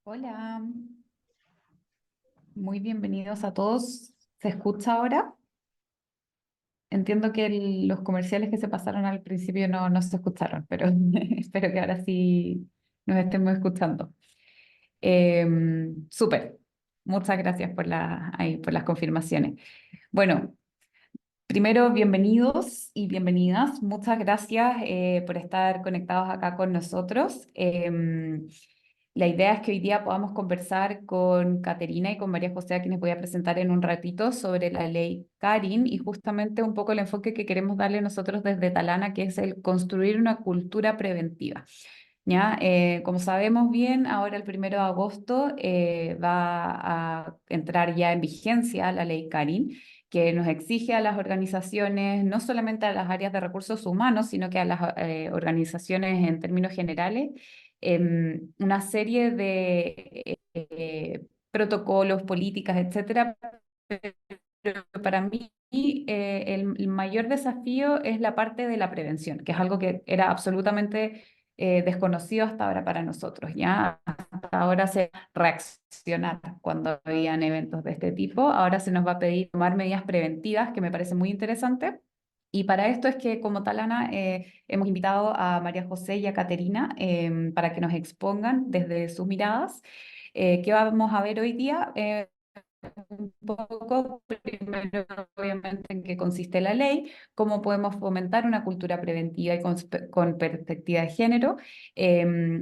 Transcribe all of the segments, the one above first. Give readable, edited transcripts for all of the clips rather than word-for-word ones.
Hola, muy bienvenidos a todos. ¿Se escucha ahora? Entiendo que los comerciales que se pasaron al principio no se escucharon, pero espero que ahora sí nos estemos escuchando. Súper. Muchas gracias por las confirmaciones. Bueno, primero, bienvenidos y bienvenidas. Muchas gracias por estar conectados acá con nosotros. La idea es que hoy día podamos conversar con Caterina y con María José, a quienes voy a presentar en un ratito, sobre la ley Karin y justamente un poco el enfoque que queremos darle nosotros desde Talana, que es el construir una cultura preventiva. ¿Ya? Como sabemos bien, ahora el 1 de agosto va a entrar ya en vigencia la ley Karin, que nos exige a las organizaciones, no solamente a las áreas de recursos humanos, sino que a las organizaciones en términos generales, una serie de protocolos, políticas, etcétera. Pero para mí el mayor desafío es la parte de la prevención, que es algo que era absolutamente desconocido hasta ahora para nosotros, ¿ya? Hasta ahora se reaccionar cuando habían eventos de este tipo, ahora se nos va a pedir tomar medidas preventivas, que me parece muy interesante. Y para esto es que como tal, Ana, hemos invitado a María José y a Caterina para que nos expongan desde sus miradas qué vamos a ver hoy día. Un poco, primero, obviamente, en qué consiste la ley, cómo podemos fomentar una cultura preventiva y con perspectiva de género.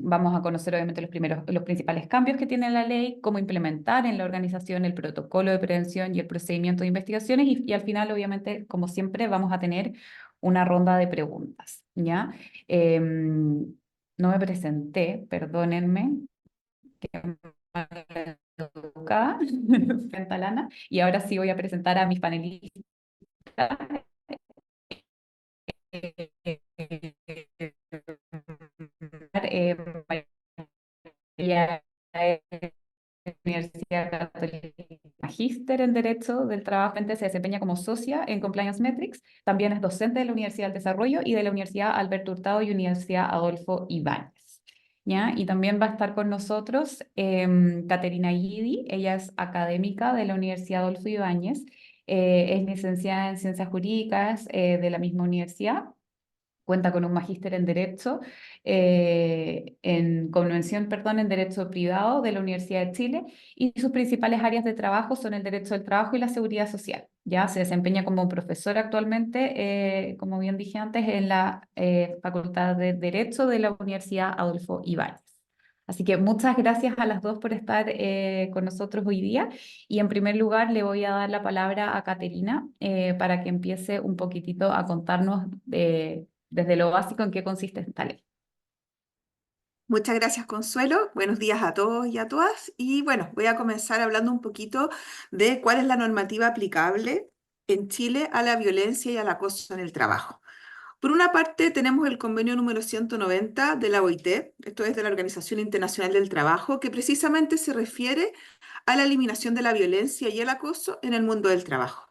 Vamos a conocer, obviamente, los principales cambios que tiene la ley, cómo implementar en la organización el protocolo de prevención y el procedimiento de investigaciones, y al final, obviamente, como siempre, vamos a tener una ronda de preguntas, ¿ya? No me presenté, perdónenme educada, Lana, y ahora sí voy a presentar a mis panelistas. María Universidad Católica, magíster en Derecho del Trabajo, se desempeña como socia en Compliance Metrics, también es docente de la Universidad del Desarrollo y de la Universidad Alberto Hurtado y Universidad Adolfo Ibáñez. ¿Ya? Y también va a estar con nosotros Caterina Guidi, ella es académica de la Universidad Adolfo Ibáñez, es licenciada en Ciencias Jurídicas de la misma universidad, cuenta con un magíster en Derecho, convención, perdón, en Derecho Privado de la Universidad de Chile, y sus principales áreas de trabajo son el Derecho del Trabajo y la Seguridad Social. Ya se desempeña como profesora actualmente, como bien dije antes, en la Facultad de Derecho de la Universidad Adolfo Ibáñez. Así que muchas gracias a las dos por estar con nosotros hoy día. Y en primer lugar le voy a dar la palabra a Caterina para que empiece un poquitito a contarnos desde lo básico en qué consiste esta ley. Muchas gracias, Consuelo. Buenos días a todos y a todas. Y bueno, voy a comenzar hablando un poquito de cuál es la normativa aplicable en Chile a la violencia y al acoso en el trabajo. Por una parte, tenemos el convenio número 190 de la OIT, esto es de la Organización Internacional del Trabajo, que precisamente se refiere a la eliminación de la violencia y el acoso en el mundo del trabajo.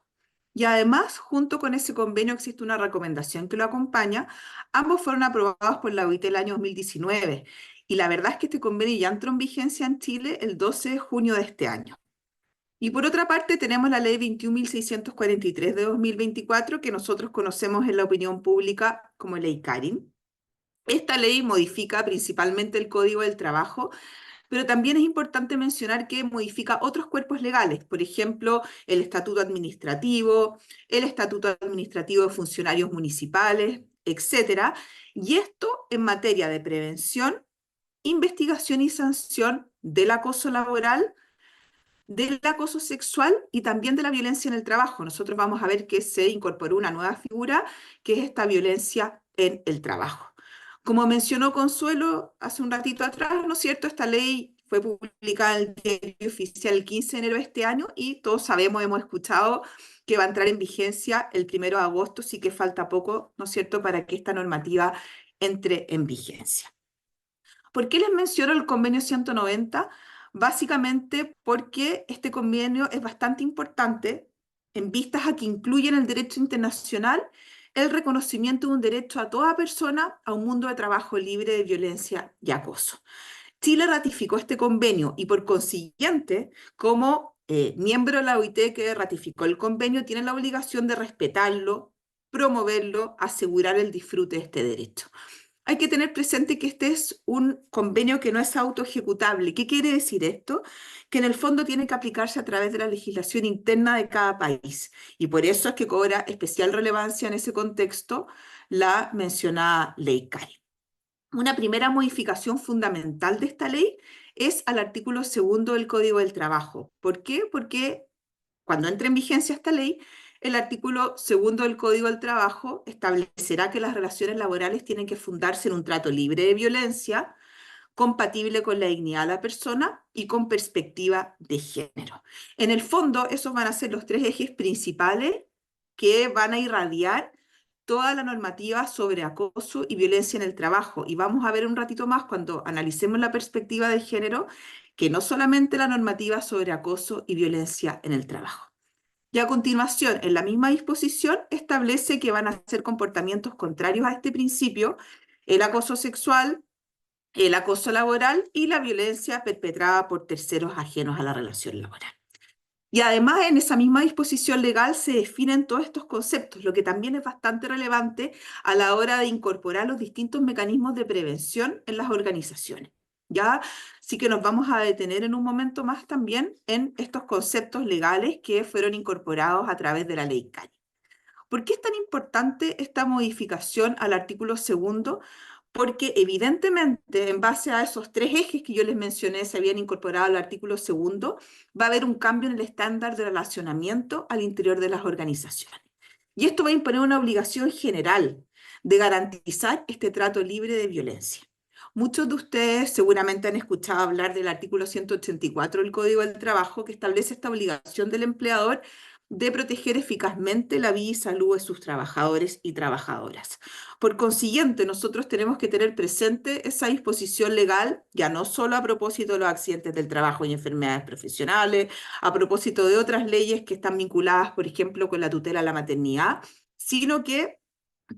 Y además, junto con ese convenio existe una recomendación que lo acompaña. Ambos fueron aprobados por la OIT el año 2019. Y la verdad es que este convenio ya entró en vigencia en Chile el 12 de junio de este año. Y por otra parte, tenemos la ley 21.643 de 2024, que nosotros conocemos en la opinión pública como ley Karin. Esta ley modifica principalmente el Código del Trabajo, pero también es importante mencionar que modifica otros cuerpos legales, por ejemplo, el Estatuto Administrativo de Funcionarios Municipales, etcétera. Y esto en materia de prevención, investigación y sanción del acoso laboral, del acoso sexual y también de la violencia en el trabajo. Nosotros vamos a ver que se incorporó una nueva figura, que es esta violencia en el trabajo. Como mencionó Consuelo hace un ratito atrás, ¿no es cierto? Esta ley fue publicada en el Diario Oficial el 15 de enero de este año y todos sabemos, hemos escuchado que va a entrar en vigencia el 1 de agosto, sí que falta poco, ¿no es cierto?, para que esta normativa entre en vigencia. ¿Por qué les menciono el convenio 190? Básicamente porque este convenio es bastante importante en vistas a que incluye en el derecho internacional el reconocimiento de un derecho a toda persona a un mundo de trabajo libre de violencia y acoso. Chile ratificó este convenio y por consiguiente, como miembro de la OIT que ratificó el convenio, tiene la obligación de respetarlo, promoverlo, asegurar el disfrute de este derecho. Hay que tener presente que este es un convenio que no es autoejecutable. ¿Qué quiere decir esto? Que en el fondo tiene que aplicarse a través de la legislación interna de cada país. Y por eso es que cobra especial relevancia en ese contexto la mencionada ley CARI. Una primera modificación fundamental de esta ley es al artículo segundo del Código del Trabajo. ¿Por qué? Porque cuando entre en vigencia esta ley, el artículo segundo del Código del Trabajo establecerá que las relaciones laborales tienen que fundarse en un trato libre de violencia, compatible con la dignidad de la persona y con perspectiva de género. En el fondo, esos van a ser los tres ejes principales que van a irradiar toda la normativa sobre acoso y violencia en el trabajo. Y vamos a ver un ratito más cuando analicemos la perspectiva de género, que no solamente la normativa sobre acoso y violencia en el trabajo. Y a continuación, en la misma disposición, establece que van a ser comportamientos contrarios a este principio, el acoso sexual, el acoso laboral y la violencia perpetrada por terceros ajenos a la relación laboral. Y además en esa misma disposición legal se definen todos estos conceptos, lo que también es bastante relevante a la hora de incorporar los distintos mecanismos de prevención en las organizaciones. Ya, sí que nos vamos a detener en un momento más también en estos conceptos legales que fueron incorporados a través de la ley CARI. ¿Por qué es tan importante esta modificación al artículo segundo? Porque evidentemente, en base a esos tres ejes que yo les mencioné, se habían incorporado al artículo segundo, va a haber un cambio en el estándar de relacionamiento al interior de las organizaciones. Y esto va a imponer una obligación general de garantizar este trato libre de violencia. Muchos de ustedes seguramente han escuchado hablar del artículo 184 del Código del Trabajo, que establece esta obligación del empleador de proteger eficazmente la vida y salud de sus trabajadores y trabajadoras. Por consiguiente, nosotros tenemos que tener presente esa disposición legal, ya no solo a propósito de los accidentes del trabajo y enfermedades profesionales, a propósito de otras leyes que están vinculadas, por ejemplo, con la tutela a la maternidad, sino que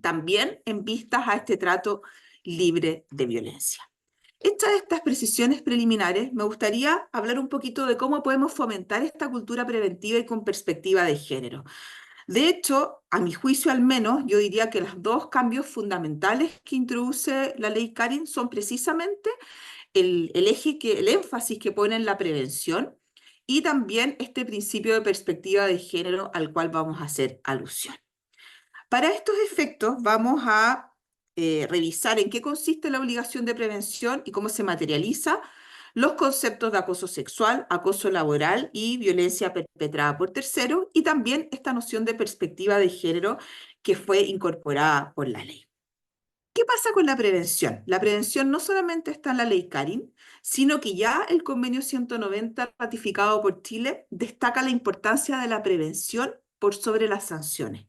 también en vistas a este trato libre de violencia. Hechas estas precisiones preliminares, me gustaría hablar un poquito de cómo podemos fomentar esta cultura preventiva y con perspectiva de género. De hecho, a mi juicio al menos, yo diría que los dos cambios fundamentales que introduce la ley Karin son precisamente el eje el énfasis que pone en la prevención y también este principio de perspectiva de género al cual vamos a hacer alusión. Para estos efectos vamos a revisar en qué consiste la obligación de prevención y cómo se materializa los conceptos de acoso sexual, acoso laboral y violencia perpetrada por terceros, y también esta noción de perspectiva de género que fue incorporada por la ley. ¿Qué pasa con la prevención? La prevención no solamente está en la ley Karin, sino que ya el convenio 190 ratificado por Chile destaca la importancia de la prevención por sobre las sanciones.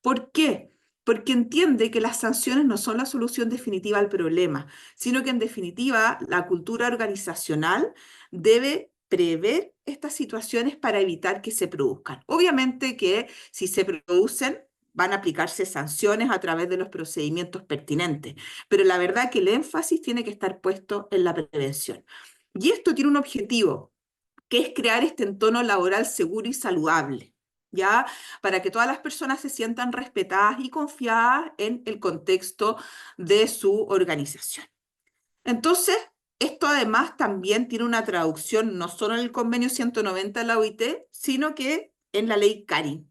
¿Por qué? Porque entiende que las sanciones no son la solución definitiva al problema, sino que en definitiva la cultura organizacional debe prever estas situaciones para evitar que se produzcan. Obviamente que si se producen, van a aplicarse sanciones a través de los procedimientos pertinentes, pero la verdad que el énfasis tiene que estar puesto en la prevención. Y esto tiene un objetivo, que es crear este entorno laboral seguro y saludable, ¿ya? Para que todas las personas se sientan respetadas y confiadas en el contexto de su organización. Entonces, esto además también tiene una traducción no solo en el convenio 190 de la OIT, sino que en la ley CARI.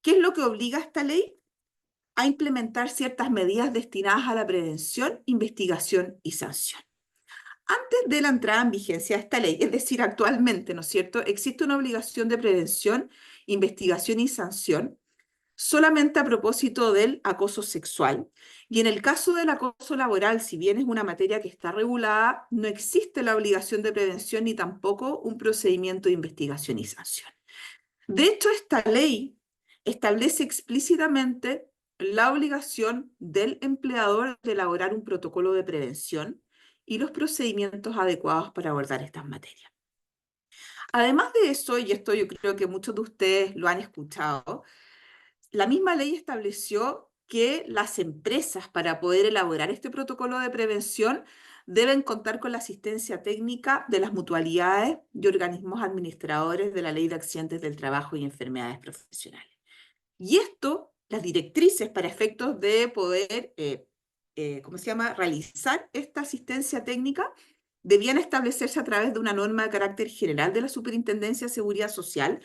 ¿Qué es lo que obliga a esta ley? A implementar ciertas medidas destinadas a la prevención, investigación y sanción. Antes de la entrada en vigencia de esta ley, es decir, actualmente, ¿no es cierto?, existe una obligación de prevención, investigación y sanción solamente a propósito del acoso sexual. Y en el caso del acoso laboral, si bien es una materia que está regulada, no existe la obligación de prevención ni tampoco un procedimiento de investigación y sanción. De hecho, esta ley establece explícitamente la obligación del empleador de elaborar un protocolo de prevención y los procedimientos adecuados para abordar estas materias. Además de eso, y esto yo creo que muchos de ustedes lo han escuchado, la misma ley estableció que las empresas, para poder elaborar este protocolo de prevención, deben contar con la asistencia técnica de las mutualidades y organismos administradores de la Ley de Accidentes del Trabajo y Enfermedades Profesionales. Y esto, las directrices para efectos de poder, ¿cómo se llama?, realizar esta asistencia técnica, debían establecerse a través de una norma de carácter general de la Superintendencia de Seguridad Social,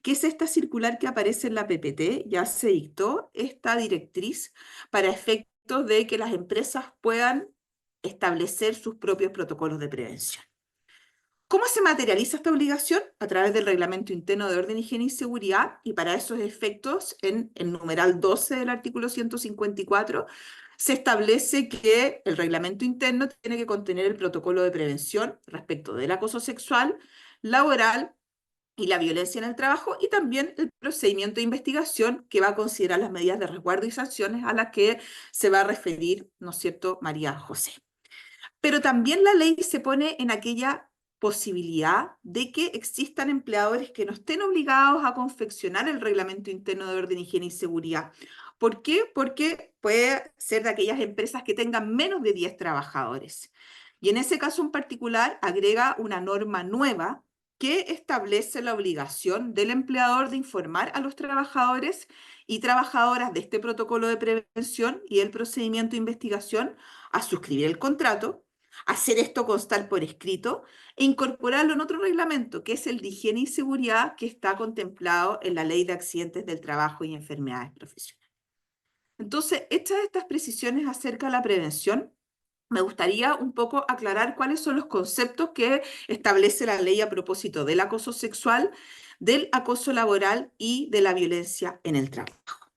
que es esta circular que aparece en la PPT. Ya se dictó esta directriz para efectos de que las empresas puedan establecer sus propios protocolos de prevención. ¿Cómo se materializa esta obligación? A través del Reglamento Interno de Orden, Higiene y Seguridad, y para esos efectos, en el numeral 12 del artículo 154, se establece que el reglamento interno tiene que contener el protocolo de prevención respecto del acoso sexual, laboral y la violencia en el trabajo, y también el procedimiento de investigación que va a considerar las medidas de resguardo y sanciones a las que se va a referir, ¿no es cierto?, María José. Pero también la ley se pone en aquella posibilidad de que existan empleadores que no estén obligados a confeccionar el reglamento interno de orden, higiene y seguridad. ¿Por qué? Porque puede ser de aquellas empresas que tengan menos de 10 trabajadores. Y en ese caso en particular agrega una norma nueva que establece la obligación del empleador de informar a los trabajadores y trabajadoras de este protocolo de prevención y el procedimiento de investigación a suscribir el contrato, hacer esto constar por escrito e incorporarlo en otro reglamento, que es el de higiene y seguridad, que está contemplado en la Ley de Accidentes del Trabajo y Enfermedades Profesionales. Entonces, hechas estas precisiones acerca de la prevención, me gustaría un poco aclarar cuáles son los conceptos que establece la ley a propósito del acoso sexual, del acoso laboral y de la violencia en el trabajo.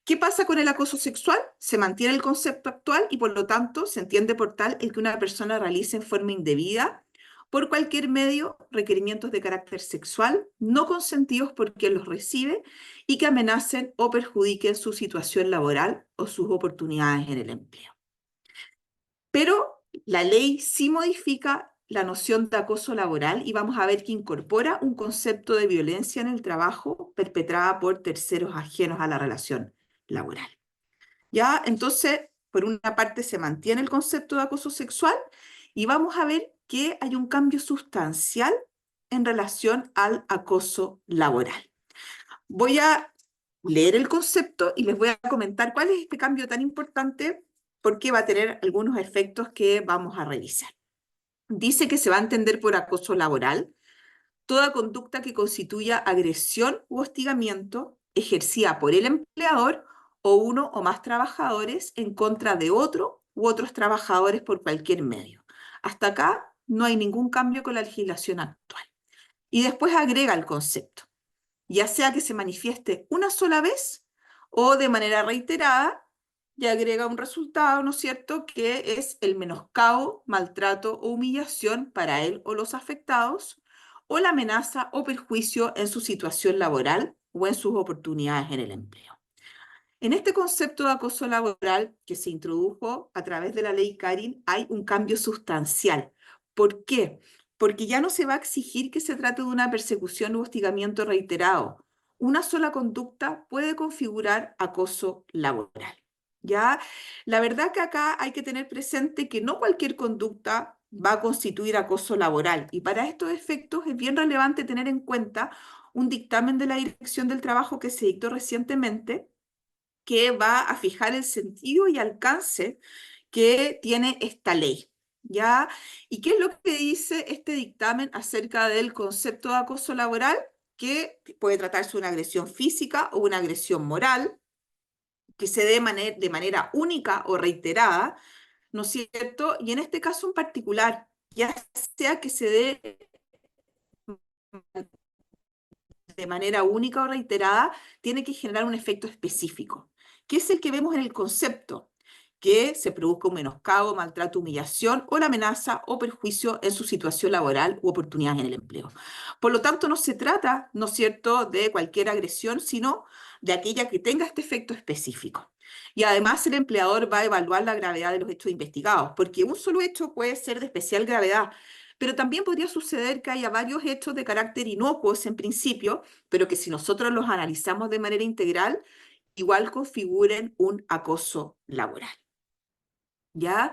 ¿Qué pasa con el acoso sexual? Se mantiene el concepto actual y por lo tanto se entiende por tal el que una persona realice en forma indebida, por cualquier medio, requerimientos de carácter sexual no consentidos por quien los recibe y que amenacen o perjudiquen su situación laboral o sus oportunidades en el empleo. Pero la ley sí modifica la noción de acoso laboral y vamos a ver que incorpora un concepto de violencia en el trabajo perpetrada por terceros ajenos a la relación laboral. ¿Ya? Entonces, por una parte se mantiene el concepto de acoso sexual y vamos a ver que hay un cambio sustancial en relación al acoso laboral. Voy a leer el concepto y les voy a comentar cuál es este cambio tan importante, porque va a tener algunos efectos que vamos a revisar. Dice que se va a entender por acoso laboral toda conducta que constituya agresión u hostigamiento ejercida por el empleador o uno o más trabajadores en contra de otro u otros trabajadores por cualquier medio. Hasta acá no hay ningún cambio con la legislación actual. Y después agrega el concepto, ya sea que se manifieste una sola vez o de manera reiterada, y agrega un resultado, ¿no es cierto?, que es el menoscabo, maltrato o humillación para él o los afectados, o la amenaza o perjuicio en su situación laboral o en sus oportunidades en el empleo. En este concepto de acoso laboral que se introdujo a través de la ley Carin hay un cambio sustancial. ¿Por qué? Porque ya no se va a exigir que se trate de una persecución u hostigamiento reiterado. Una sola conducta puede configurar acoso laboral. ¿Ya? La verdad que acá hay que tener presente que no cualquier conducta va a constituir acoso laboral, y para estos efectos es bien relevante tener en cuenta un dictamen de la Dirección del Trabajo que se dictó recientemente, que va a fijar el sentido y alcance que tiene esta ley, ¿ya? ¿Y qué es lo que dice este dictamen acerca del concepto de acoso laboral? Que puede tratarse de una agresión física o una agresión moral, que se dé de manera única o reiterada, ¿no es cierto? Y en este caso en particular, ya sea que se dé de manera única o reiterada, tiene que generar un efecto específico, que es el que vemos en el concepto, que se produzca un menoscabo, maltrato, humillación o la amenaza o perjuicio en su situación laboral u oportunidades en el empleo. Por lo tanto, no se trata, ¿no es cierto?, de cualquier agresión, sino de aquella que tenga este efecto específico. Y además el empleador va a evaluar la gravedad de los hechos investigados, porque un solo hecho puede ser de especial gravedad, pero también podría suceder que haya varios hechos de carácter inocuos en principio, pero que si nosotros los analizamos de manera integral, igual configuren un acoso laboral. ¿Ya?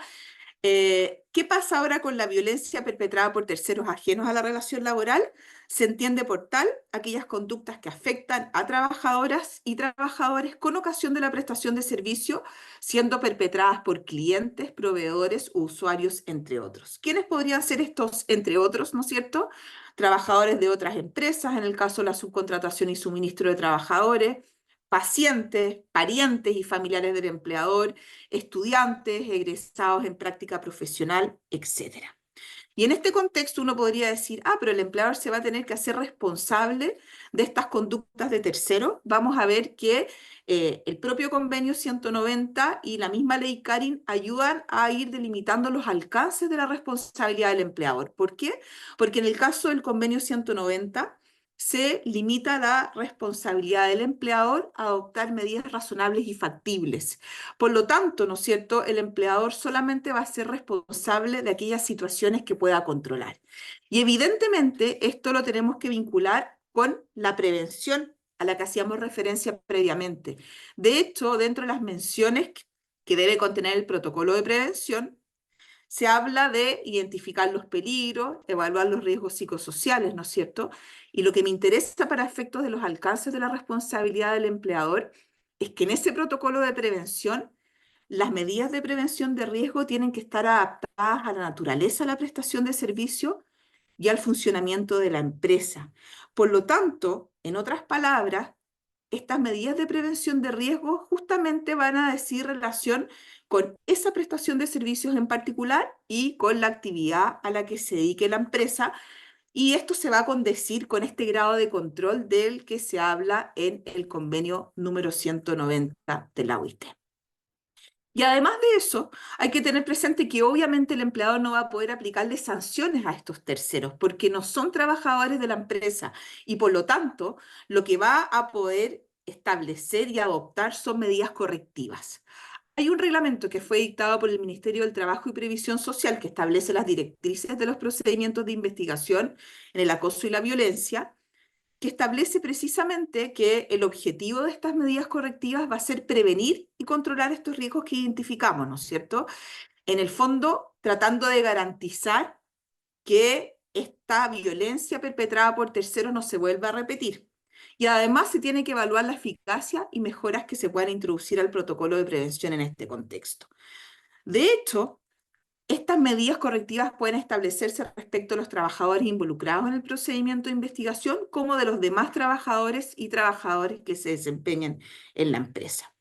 ¿Qué pasa ahora con la violencia perpetrada por terceros ajenos a la relación laboral? Se entiende por tal aquellas conductas que afectan a trabajadoras y trabajadores con ocasión de la prestación de servicio, siendo perpetradas por clientes, proveedores u usuarios, entre otros. ¿Quiénes podrían ser estos, entre otros, no es cierto? Trabajadores de otras empresas, en el caso de la subcontratación y suministro de trabajadores, pacientes, parientes y familiares del empleador, estudiantes, egresados en práctica profesional, etcétera. Y en este contexto uno podría decir, pero el empleador se va a tener que hacer responsable de estas conductas de terceros. Vamos a ver que el propio convenio 190 y la misma ley Carin ayudan a ir delimitando los alcances de la responsabilidad del empleador. ¿Por qué? Porque en el caso del convenio 190 se limita la responsabilidad del empleador a adoptar medidas razonables y factibles. Por lo tanto, ¿no es cierto?, el empleador solamente va a ser responsable de aquellas situaciones que pueda controlar. Y evidentemente esto lo tenemos que vincular con la prevención a la que hacíamos referencia previamente. De hecho, dentro de las menciones que debe contener el protocolo de prevención, se habla de identificar los peligros, evaluar los riesgos psicosociales, ¿no es cierto? Y lo que me interesa para efectos de los alcances de la responsabilidad del empleador es que en ese protocolo de prevención, las medidas de prevención de riesgo tienen que estar adaptadas a la naturaleza de la prestación de servicio y al funcionamiento de la empresa. Por lo tanto, en otras palabras, estas medidas de prevención de riesgo justamente van a decir relación con esa prestación de servicios en particular y con la actividad a la que se dedique la empresa. Y esto se va a condecir con este grado de control del que se habla en el convenio número 190 de la OIT. Y además de eso, hay que tener presente que obviamente el empleador no va a poder aplicarle sanciones a estos terceros porque no son trabajadores de la empresa y por lo tanto lo que va a poder establecer y adoptar son medidas correctivas. Hay un reglamento que fue dictado por el Ministerio del Trabajo y Previsión Social que establece las directrices de los procedimientos de investigación en el acoso y la violencia, que establece precisamente que el objetivo de estas medidas correctivas va a ser prevenir y controlar estos riesgos que identificamos, ¿no es cierto? En el fondo, tratando de garantizar que esta violencia perpetrada por terceros no se vuelva a repetir. Y además se tiene que evaluar la eficacia y mejoras que se puedan introducir al protocolo de prevención en este contexto. De hecho, estas medidas correctivas pueden establecerse respecto a los trabajadores involucrados en el procedimiento de investigación, como de los demás trabajadores y trabajadores que se desempeñen en la empresa.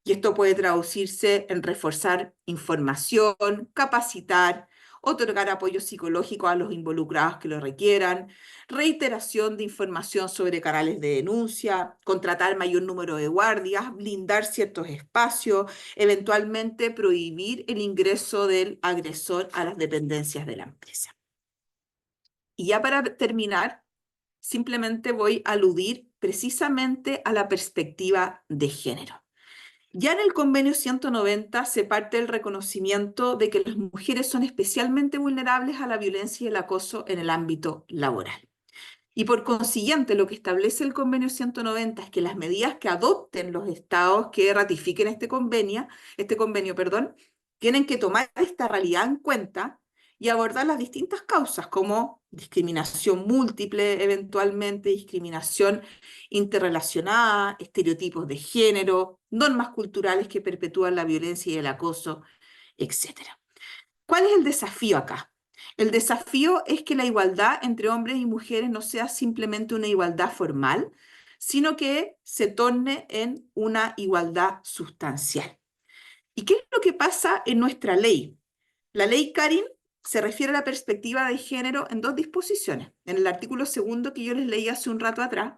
Y esto puede traducirse en reforzar información, capacitar, otorgar apoyo psicológico a los involucrados que lo requieran, reiteración de información sobre canales de denuncia, contratar mayor número de guardias, blindar ciertos espacios, eventualmente prohibir el ingreso del agresor a las dependencias de la empresa. Y ya para terminar, simplemente voy a aludir precisamente a la perspectiva de género. Ya en el convenio 190 se parte del reconocimiento de que las mujeres son especialmente vulnerables a la violencia y el acoso en el ámbito laboral. Y por consiguiente, lo que establece el convenio 190 es que las medidas que adopten los estados que ratifiquen este convenio, tienen que tomar esta realidad en cuenta y abordar las distintas causas como discriminación múltiple, eventualmente discriminación interrelacionada, estereotipos de género, normas culturales que perpetúan la violencia y el acoso, etcétera. ¿Cuál es el desafío acá? El desafío es que la igualdad entre hombres y mujeres no sea simplemente una igualdad formal, sino que se torne en una igualdad sustancial. ¿Y qué es lo que pasa en nuestra ley? La ley Carin se refiere a la perspectiva de género en dos disposiciones. En el artículo segundo que yo les leí hace un rato atrás,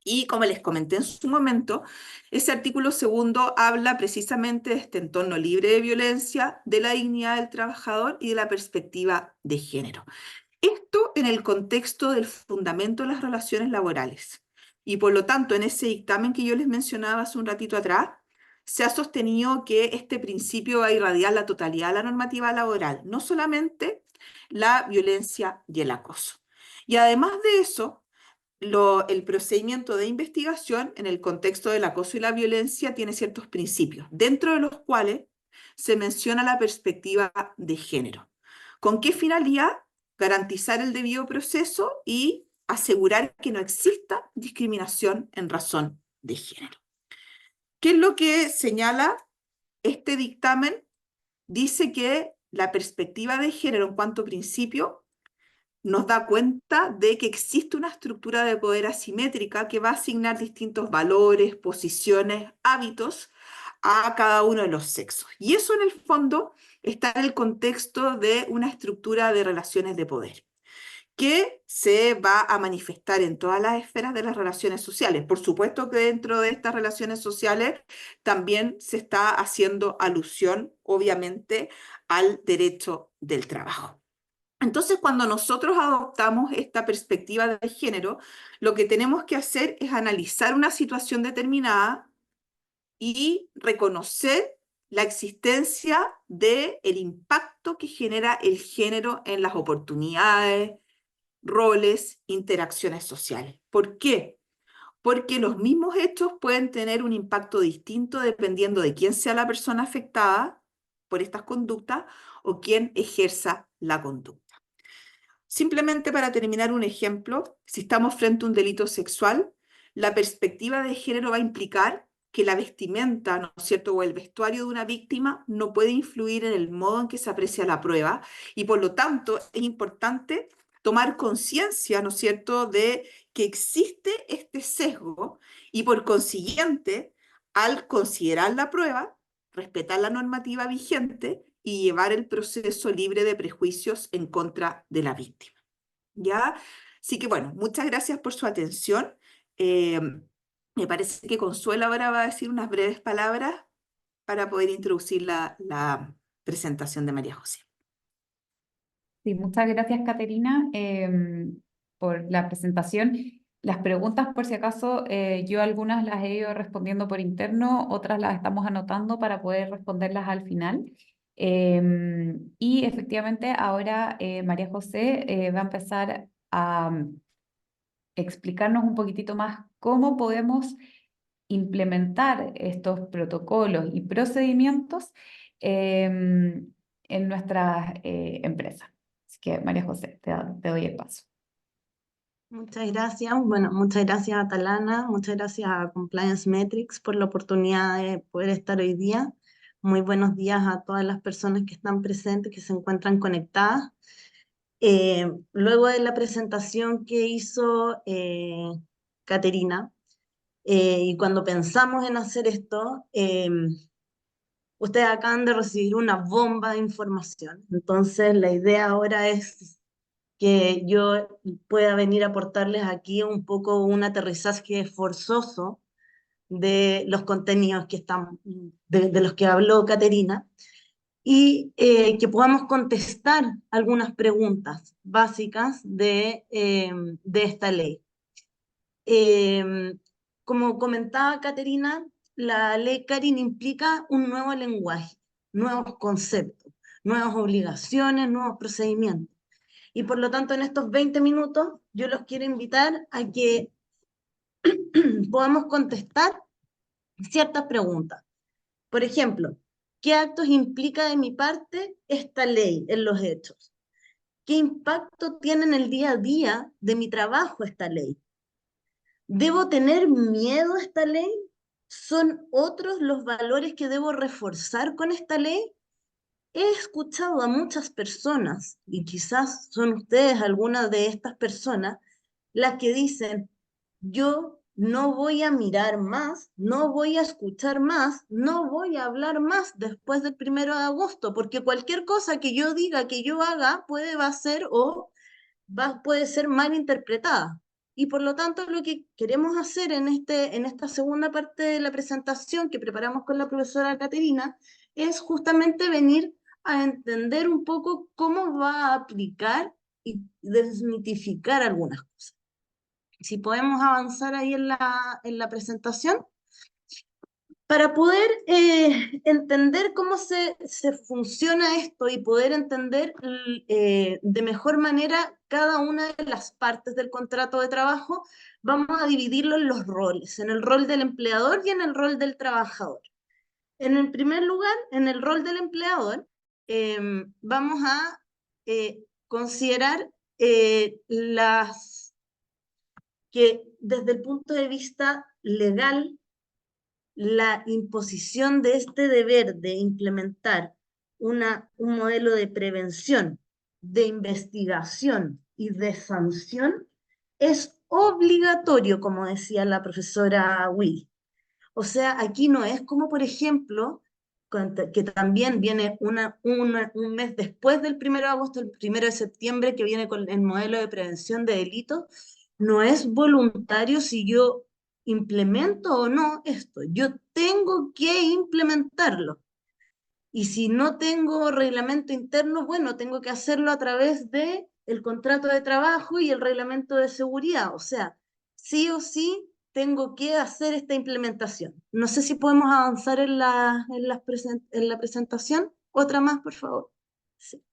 y como les comenté en su momento, ese artículo segundo habla precisamente de este entorno libre de violencia, de la dignidad del trabajador y de la perspectiva de género. Esto en el contexto del fundamento de las relaciones laborales. Y por lo tanto, en ese dictamen que yo les mencionaba hace un ratito atrás, se ha sostenido que este principio va a irradiar la totalidad de la normativa laboral, no solamente la violencia y el acoso. Y además de eso, el procedimiento de investigación en el contexto del acoso y la violencia tiene ciertos principios, dentro de los cuales se menciona la perspectiva de género. ¿Con qué finalidad? Garantizar el debido proceso y asegurar que no exista discriminación en razón de género. ¿Qué es lo que señala este dictamen? Dice que la perspectiva de género en cuanto a principio nos da cuenta de que existe una estructura de poder asimétrica que va a asignar distintos valores, posiciones, hábitos a cada uno de los sexos. Y eso en el fondo está en el contexto de una estructura de relaciones de poder que se va a manifestar en todas las esferas de las relaciones sociales. Por supuesto que dentro de estas relaciones sociales también se está haciendo alusión, obviamente, al derecho del trabajo. Entonces, cuando nosotros adoptamos esta perspectiva de género, lo que tenemos que hacer es analizar una situación determinada y reconocer la existencia del impacto que genera el género en las oportunidades, roles, interacciones sociales. ¿Por qué? Porque los mismos hechos pueden tener un impacto distinto dependiendo de quién sea la persona afectada por estas conductas o quién ejerza la conducta. Simplemente para terminar un ejemplo, si estamos frente a un delito sexual, la perspectiva de género va a implicar que la vestimenta, ¿no es cierto?, o el vestuario de una víctima no puede influir en el modo en que se aprecia la prueba y por lo tanto es importante tomar conciencia, ¿no es cierto?, de que existe este sesgo y por consiguiente, al considerar la prueba, respetar la normativa vigente y llevar el proceso libre de prejuicios en contra de la víctima. ¿Ya? Así que bueno, muchas gracias por su atención. Eh, Me parece que Consuelo ahora va a decir unas breves palabras para poder introducir la presentación de María José. Sí, muchas gracias, Caterina, por la presentación. Las preguntas, por si acaso, yo algunas las he ido respondiendo por interno, otras las estamos anotando para poder responderlas al final. Y efectivamente, ahora María José va a empezar a explicarnos un poquitito más cómo podemos implementar estos protocolos y procedimientos en nuestras empresas. Así que, María José, te doy el paso. Muchas gracias. Bueno, muchas gracias a Talana, muchas gracias a Compliance Metrics por la oportunidad de poder estar hoy día. Muy buenos días a todas las personas que están presentes, que se encuentran conectadas. Luego de la presentación que hizo Caterina, y cuando pensamos en hacer esto, ustedes acaban de recibir una bomba de información. Entonces, la idea ahora es que yo pueda venir a aportarles aquí un poco un aterrizaje forzoso de los contenidos que están, de los que habló Caterina, y que podamos contestar algunas preguntas básicas de esta ley. Como comentaba Caterina, la ley Carin implica un nuevo lenguaje, nuevos conceptos, nuevas obligaciones, nuevos procedimientos. Y por lo tanto, en estos 20 minutos, yo los quiero invitar a que podamos contestar ciertas preguntas. Por ejemplo, ¿qué actos implica de mi parte esta ley en los hechos? ¿Qué impacto tiene en el día a día de mi trabajo esta ley? ¿Debo tener miedo a esta ley? ¿Son otros los valores que debo reforzar con esta ley? He escuchado a muchas personas, y quizás son ustedes algunas de estas personas, las que dicen, yo no voy a mirar más, no voy a escuchar más, no voy a hablar más después del 1 de agosto, porque cualquier cosa que yo diga, que yo haga, va a ser o puede ser mal interpretada. Y por lo tanto, lo que queremos hacer en esta segunda parte de la presentación que preparamos con la profesora Caterina es justamente venir a entender un poco cómo va a aplicar y desmitificar algunas cosas. Si podemos avanzar ahí en la presentación. Para poder entender cómo se funciona esto y poder entender de mejor manera cada una de las partes del contrato de trabajo, vamos a dividirlo en los roles, en el rol del empleador y en el rol del trabajador. En el primer lugar, en el rol del empleador, vamos a considerar las que desde el punto de vista legal, la imposición de este deber de implementar un modelo de prevención, de investigación y de sanción es obligatorio, como decía la profesora Will. O sea, aquí no es como, por ejemplo, que también viene un mes después del 1 de agosto, el 1 de septiembre, que viene con el modelo de prevención de delitos, no es voluntario si yo implemento o no esto. Yo tengo que implementarlo. Y si no tengo reglamento interno, bueno, tengo que hacerlo a través de el contrato de trabajo y el reglamento de seguridad. O sea, sí o sí tengo que hacer esta implementación. No sé si podemos avanzar en la presentación. Otra más, por favor. Sí.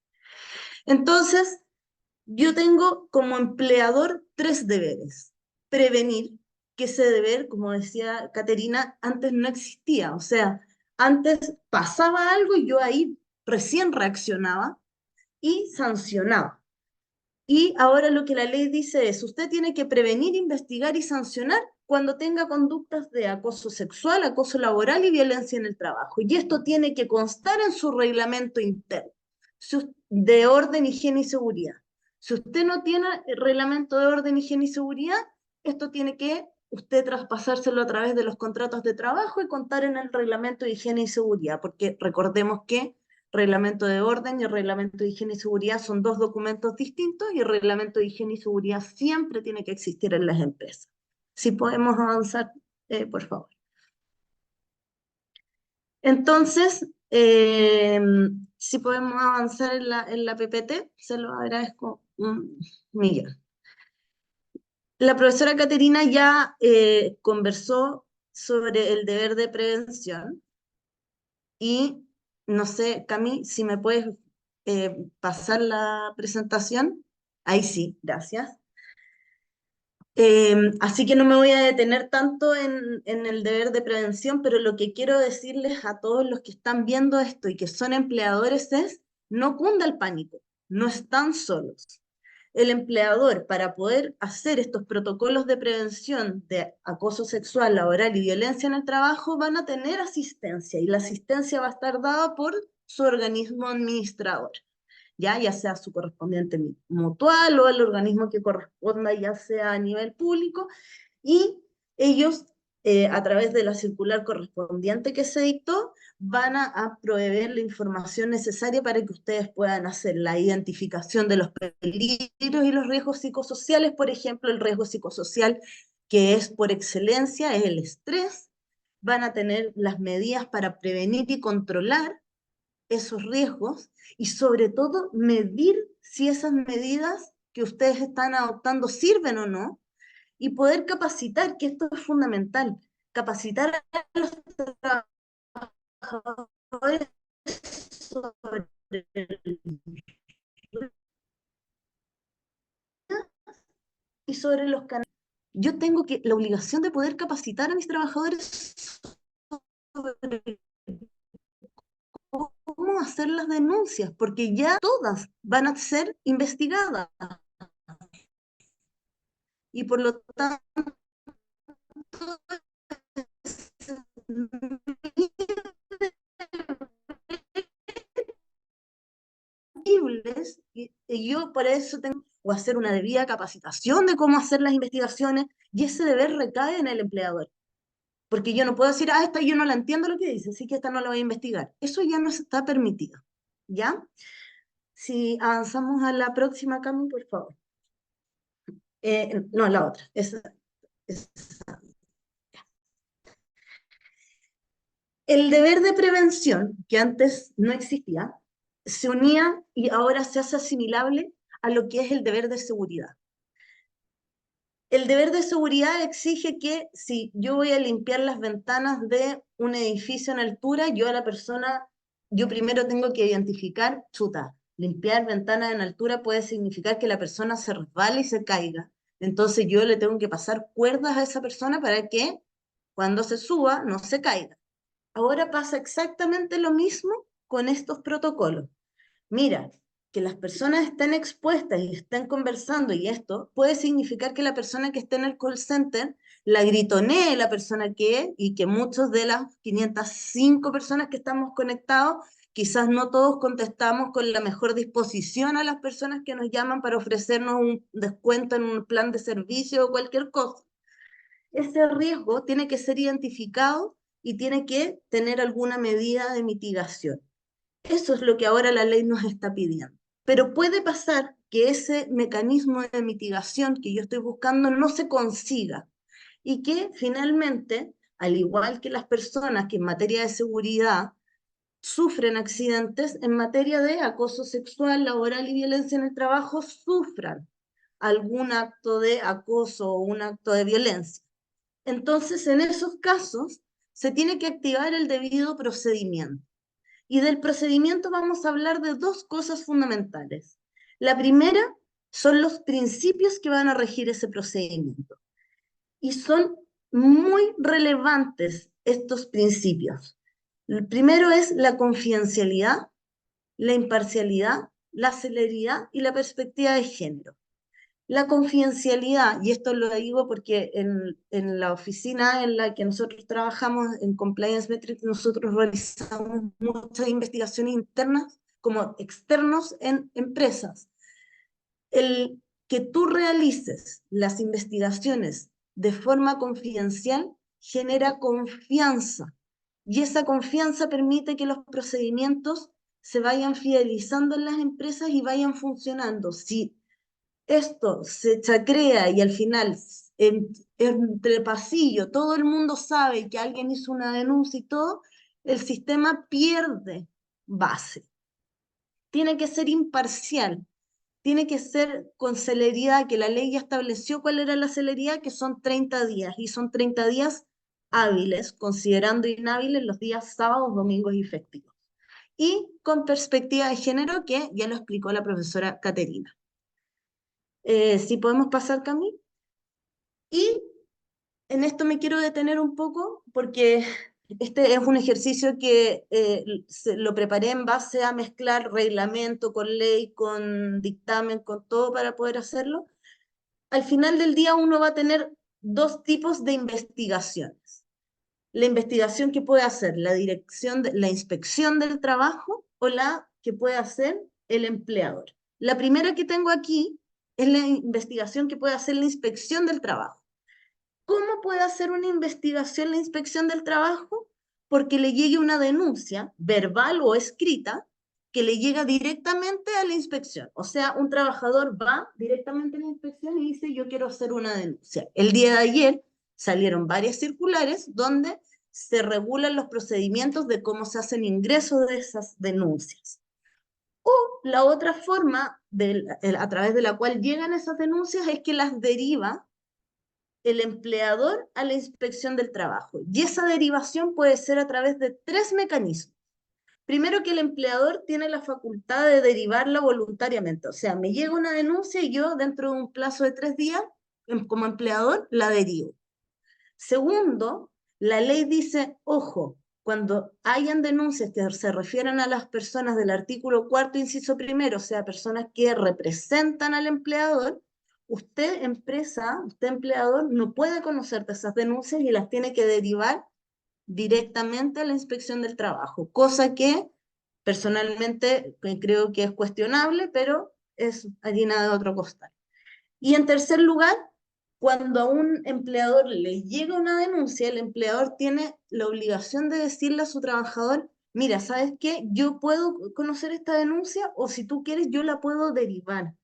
Entonces, yo tengo como empleador 3 deberes. Prevenir, que ese deber, como decía Caterina, antes no existía. O sea, antes pasaba algo y yo ahí recién reaccionaba y sancionaba. Y ahora lo que la ley dice es, usted tiene que prevenir, investigar y sancionar cuando tenga conductas de acoso sexual, acoso laboral y violencia en el trabajo. Y esto tiene que constar en su reglamento interno de orden, higiene y seguridad. Si usted no tiene el reglamento de orden, higiene y seguridad, esto tiene que usted traspasárselo a través de los contratos de trabajo y contar en el reglamento de higiene y seguridad, porque recordemos que reglamento de orden y el reglamento de higiene y seguridad son 2 documentos distintos y el reglamento de higiene y seguridad siempre tiene que existir en las empresas. Si podemos avanzar, por favor. Entonces, si podemos avanzar en la PPT, se lo agradezco un millón. La profesora Caterina ya conversó sobre el deber de prevención y no sé, Cami, si me puedes pasar la presentación. Ahí sí, gracias. Así que no me voy a detener tanto en el deber de prevención, pero lo que quiero decirles a todos los que están viendo esto y que son empleadores es, no cunda el pánico, no están solos. El empleador, para poder hacer estos protocolos de prevención de acoso sexual, laboral y violencia en el trabajo, van a tener asistencia y la asistencia va a estar dada por su organismo administrador. Ya sea su correspondiente mutual o el organismo que corresponda, ya sea a nivel público, y ellos, a través de la circular correspondiente que se dictó, van a proveer la información necesaria para que ustedes puedan hacer la identificación de los peligros y los riesgos psicosociales. Por ejemplo, el riesgo psicosocial, que es por excelencia, es el estrés. Van a tener las medidas para prevenir y controlar esos riesgos y sobre todo medir si esas medidas que ustedes están adoptando sirven o no y poder capacitar, que esto es fundamental, capacitar a los trabajadores sobre y sobre los canales. Yo tengo la obligación de poder capacitar a mis trabajadores sobre cómo hacer las denuncias, porque ya todas van a ser investigadas. Y por lo tanto, y yo por eso tengo que hacer una debida capacitación de cómo hacer las investigaciones, y ese deber recae en el empleador. Porque yo no puedo decir, esta yo no la entiendo lo que dice, así que esta no la voy a investigar. Eso ya no está permitido. ¿Ya? Si avanzamos a la próxima, Cami, por favor. No, la otra. Esa. El deber de prevención, que antes no existía, se unía y ahora se hace asimilable a lo que es el deber de seguridad. El deber de seguridad exige que si yo voy a limpiar las ventanas de un edificio en altura, yo a la persona, yo primero tengo que identificar, chuta, limpiar ventanas en altura puede significar que la persona se resbale y se caiga. Entonces yo le tengo que pasar cuerdas a esa persona para que cuando se suba no se caiga. Ahora pasa exactamente lo mismo con estos protocolos. Mira, que las personas estén expuestas y estén conversando y esto puede significar que la persona que esté en el call center la gritonee la persona que es y que muchos de las 505 personas que estamos conectados, quizás no todos contestamos con la mejor disposición a las personas que nos llaman para ofrecernos un descuento en un plan de servicio o cualquier cosa. Ese riesgo tiene que ser identificado y tiene que tener alguna medida de mitigación. Eso es lo que ahora la ley nos está pidiendo. Pero puede pasar que ese mecanismo de mitigación que yo estoy buscando no se consiga y que finalmente, al igual que las personas que en materia de seguridad sufren accidentes, en materia de acoso sexual, laboral y violencia en el trabajo, sufran algún acto de acoso o un acto de violencia. Entonces, en esos casos, se tiene que activar el debido procedimiento. Y del procedimiento vamos a hablar de dos cosas fundamentales. La primera son los principios que van a regir ese procedimiento. Y son muy relevantes estos principios. El primero es la confidencialidad, la imparcialidad, la celeridad y la perspectiva de género. La confidencialidad, y esto lo digo porque en la oficina en la que nosotros trabajamos, en Compliance Metrics, nosotros realizamos muchas investigaciones internas como externos en empresas. El que tú realices las investigaciones de forma confidencial genera confianza, y esa confianza permite que los procedimientos se vayan fidelizando en las empresas y vayan funcionando. Si esto se chacrea y al final entre pasillo todo el mundo sabe que alguien hizo una denuncia y todo, el sistema pierde base. Tiene que ser imparcial, tiene que ser con celeridad, que la ley ya estableció cuál era la celeridad, que son 30 días, y son 30 días hábiles, considerando inhábiles los días sábados, domingos y festivos. Y con perspectiva de género, que ya lo explicó la profesora Caterina. Si podemos pasar, Cami. Y en esto me quiero detener un poco porque este es un ejercicio que lo preparé en base a mezclar reglamento con ley, con dictamen, con todo para poder hacerlo. Al final del día uno va a tener dos tipos de investigaciones. La investigación que puede hacer la inspección del trabajo o la que puede hacer el empleador. La primera que tengo aquí es la investigación que puede hacer la inspección del trabajo. ¿Cómo puede hacer una investigación la inspección del trabajo? Porque le llegue una denuncia, verbal o escrita, que le llega directamente a la inspección. O sea, un trabajador va directamente a la inspección y dice, yo quiero hacer una denuncia. El día de ayer salieron varias circulares donde se regulan los procedimientos de cómo se hacen ingresos de esas denuncias. O la otra forma a través de la cual llegan esas denuncias es que las deriva el empleador a la inspección del trabajo. Y esa derivación puede ser a través de tres mecanismos. Primero, que el empleador tiene la facultad de derivarla voluntariamente. O sea, me llega una denuncia y yo dentro de un plazo de 3 días, como empleador, la derivo. Segundo, la ley dice, ojo, cuando hayan denuncias que se refieran a las personas del artículo 4º, inciso primero, o sea, personas que representan al empleador, usted, empresa, usted, empleador, no puede conocer de esas denuncias y las tiene que derivar directamente a la inspección del trabajo, cosa que personalmente creo que es cuestionable, pero es harina de otro costal. Y en tercer lugar, cuando a un empleador le llega una denuncia, el empleador tiene la obligación de decirle a su trabajador, mira, ¿sabes qué? Yo puedo conocer esta denuncia o si tú quieres yo la puedo derivar.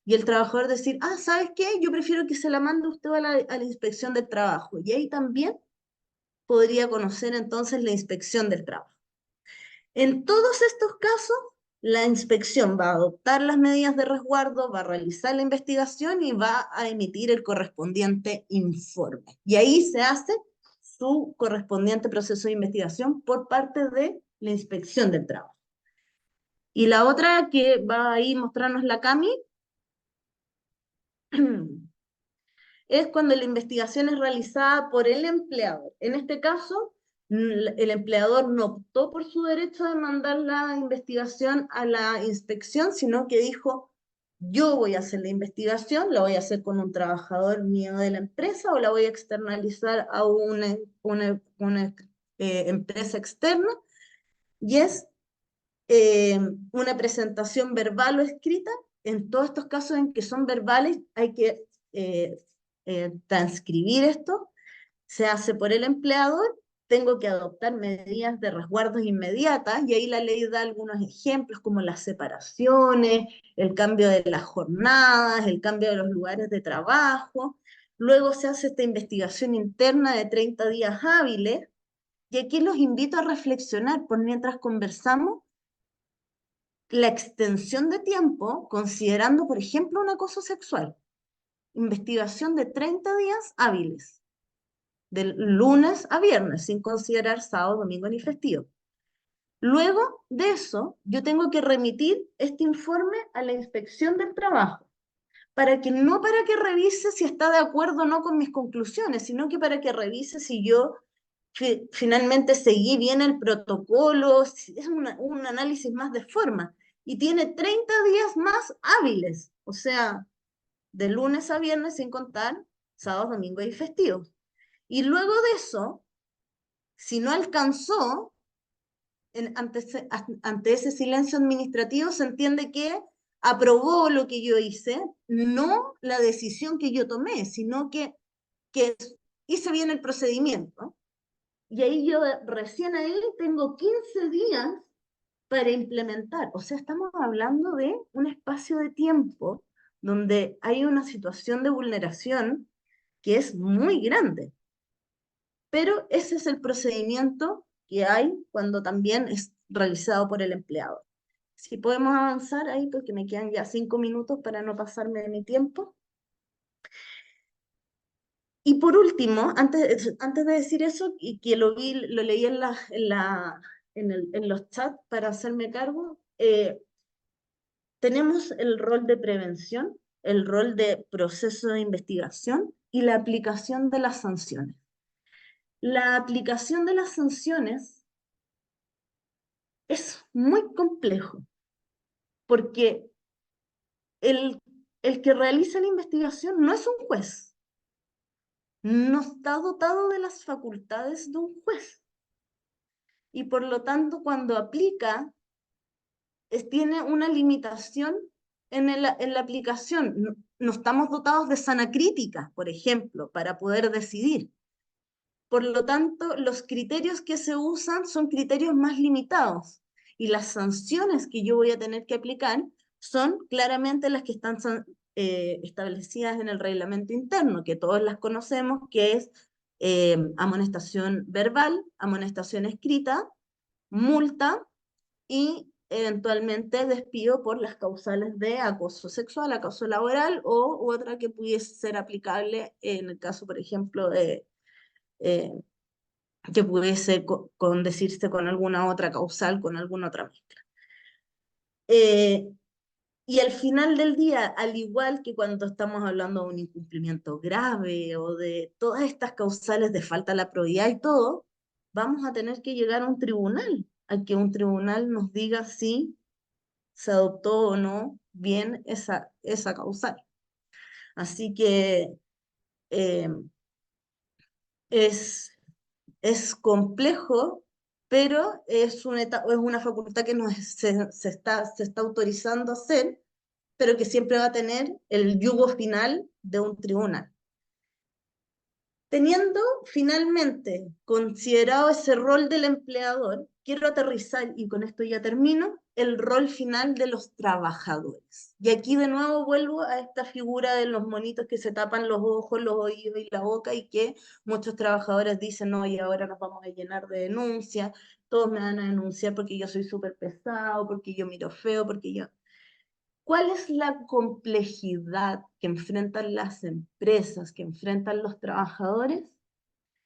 Y el trabajador decir, ah, ¿sabes qué? Yo prefiero que se la mande usted a la inspección del trabajo. Y ahí también podría conocer entonces la inspección del trabajo. En todos estos casos, la inspección va a adoptar las medidas de resguardo, va a realizar la investigación y va a emitir el correspondiente informe. Y ahí se hace su correspondiente proceso de investigación por parte de la inspección del trabajo. Y la otra que va a ir mostrarnos la Cami es cuando la investigación es realizada por el empleador. En este caso, el empleador no optó por su derecho de mandar la investigación a la inspección, sino que dijo, yo voy a hacer la investigación, la voy a hacer con un trabajador mío de la empresa o la voy a externalizar a una empresa externa, y es una presentación verbal o escrita. En todos estos casos en que son verbales hay que transcribir esto, se hace por el empleador, tengo que adoptar medidas de resguardo inmediatas, y ahí la ley da algunos ejemplos como las separaciones, el cambio de las jornadas, el cambio de los lugares de trabajo. Luego se hace esta investigación interna de 30 días hábiles, y aquí los invito a reflexionar por mientras conversamos la extensión de tiempo, considerando, por ejemplo, un acoso sexual. Investigación de 30 días hábiles, del lunes a viernes, sin considerar sábado, domingo ni festivo. Luego de eso, yo tengo que remitir este informe a la inspección del trabajo, para que revise si está de acuerdo o no con mis conclusiones, sino que para que revise si yo finalmente seguí bien el protocolo, es un análisis más de forma, y tiene 30 días más hábiles, o sea, de lunes a viernes sin contar sábados, domingos y festivos. Y luego de eso, si no alcanzó, ante ese silencio administrativo, se entiende que aprobó lo que yo hice, no la decisión que yo tomé, sino que hice bien el procedimiento. Y ahí yo recién ahí tengo 15 días para implementar. O sea, estamos hablando de un espacio de tiempo donde hay una situación de vulneración que es muy grande. Pero ese es el procedimiento que hay cuando también es realizado por el empleador. Si podemos avanzar ahí, porque me quedan ya 5 minutos para no pasarme de mi tiempo. Y por último, antes de decir eso, y que lo leí en los chats para hacerme cargo, tenemos el rol de prevención, el rol de proceso de investigación y la aplicación de las sanciones. La aplicación de las sanciones es muy complejo, porque el que realiza la investigación no es un juez, no está dotado de las facultades de un juez, y por lo tanto cuando aplica, tiene una limitación en la aplicación. No estamos dotados de sana crítica, por ejemplo, para poder decidir. Por lo tanto, los criterios que se usan son criterios más limitados, y las sanciones que yo voy a tener que aplicar son claramente las que están establecidas en el reglamento interno, que todos las conocemos, que es amonestación verbal, amonestación escrita, multa y eventualmente despido por las causales de acoso sexual, acoso laboral u otra que pudiese ser aplicable en el caso, por ejemplo, de que pudiese decirse con alguna otra causal, con alguna otra mezcla. Y al final del día, al igual que cuando estamos hablando de un incumplimiento grave o de todas estas causales de falta de la probidad y todo, vamos a tener que llegar a un tribunal, a que un tribunal nos diga si se adoptó o no bien esa causal. Así que eh, es complejo, pero es una facultad que se está autorizando a hacer, pero que siempre va a tener el yugo final de un tribunal. Teniendo finalmente considerado ese rol del empleador, quiero aterrizar, y con esto ya termino, el rol final de los trabajadores. Y aquí de nuevo vuelvo a esta figura de los monitos que se tapan los ojos, los oídos y la boca, y que muchos trabajadores dicen, no, y ahora nos vamos a llenar de denuncias, todos me van a denunciar porque yo soy súper pesado, porque yo miro feo, porque yo... ¿Cuál es la complejidad que enfrentan las empresas, que enfrentan los trabajadores?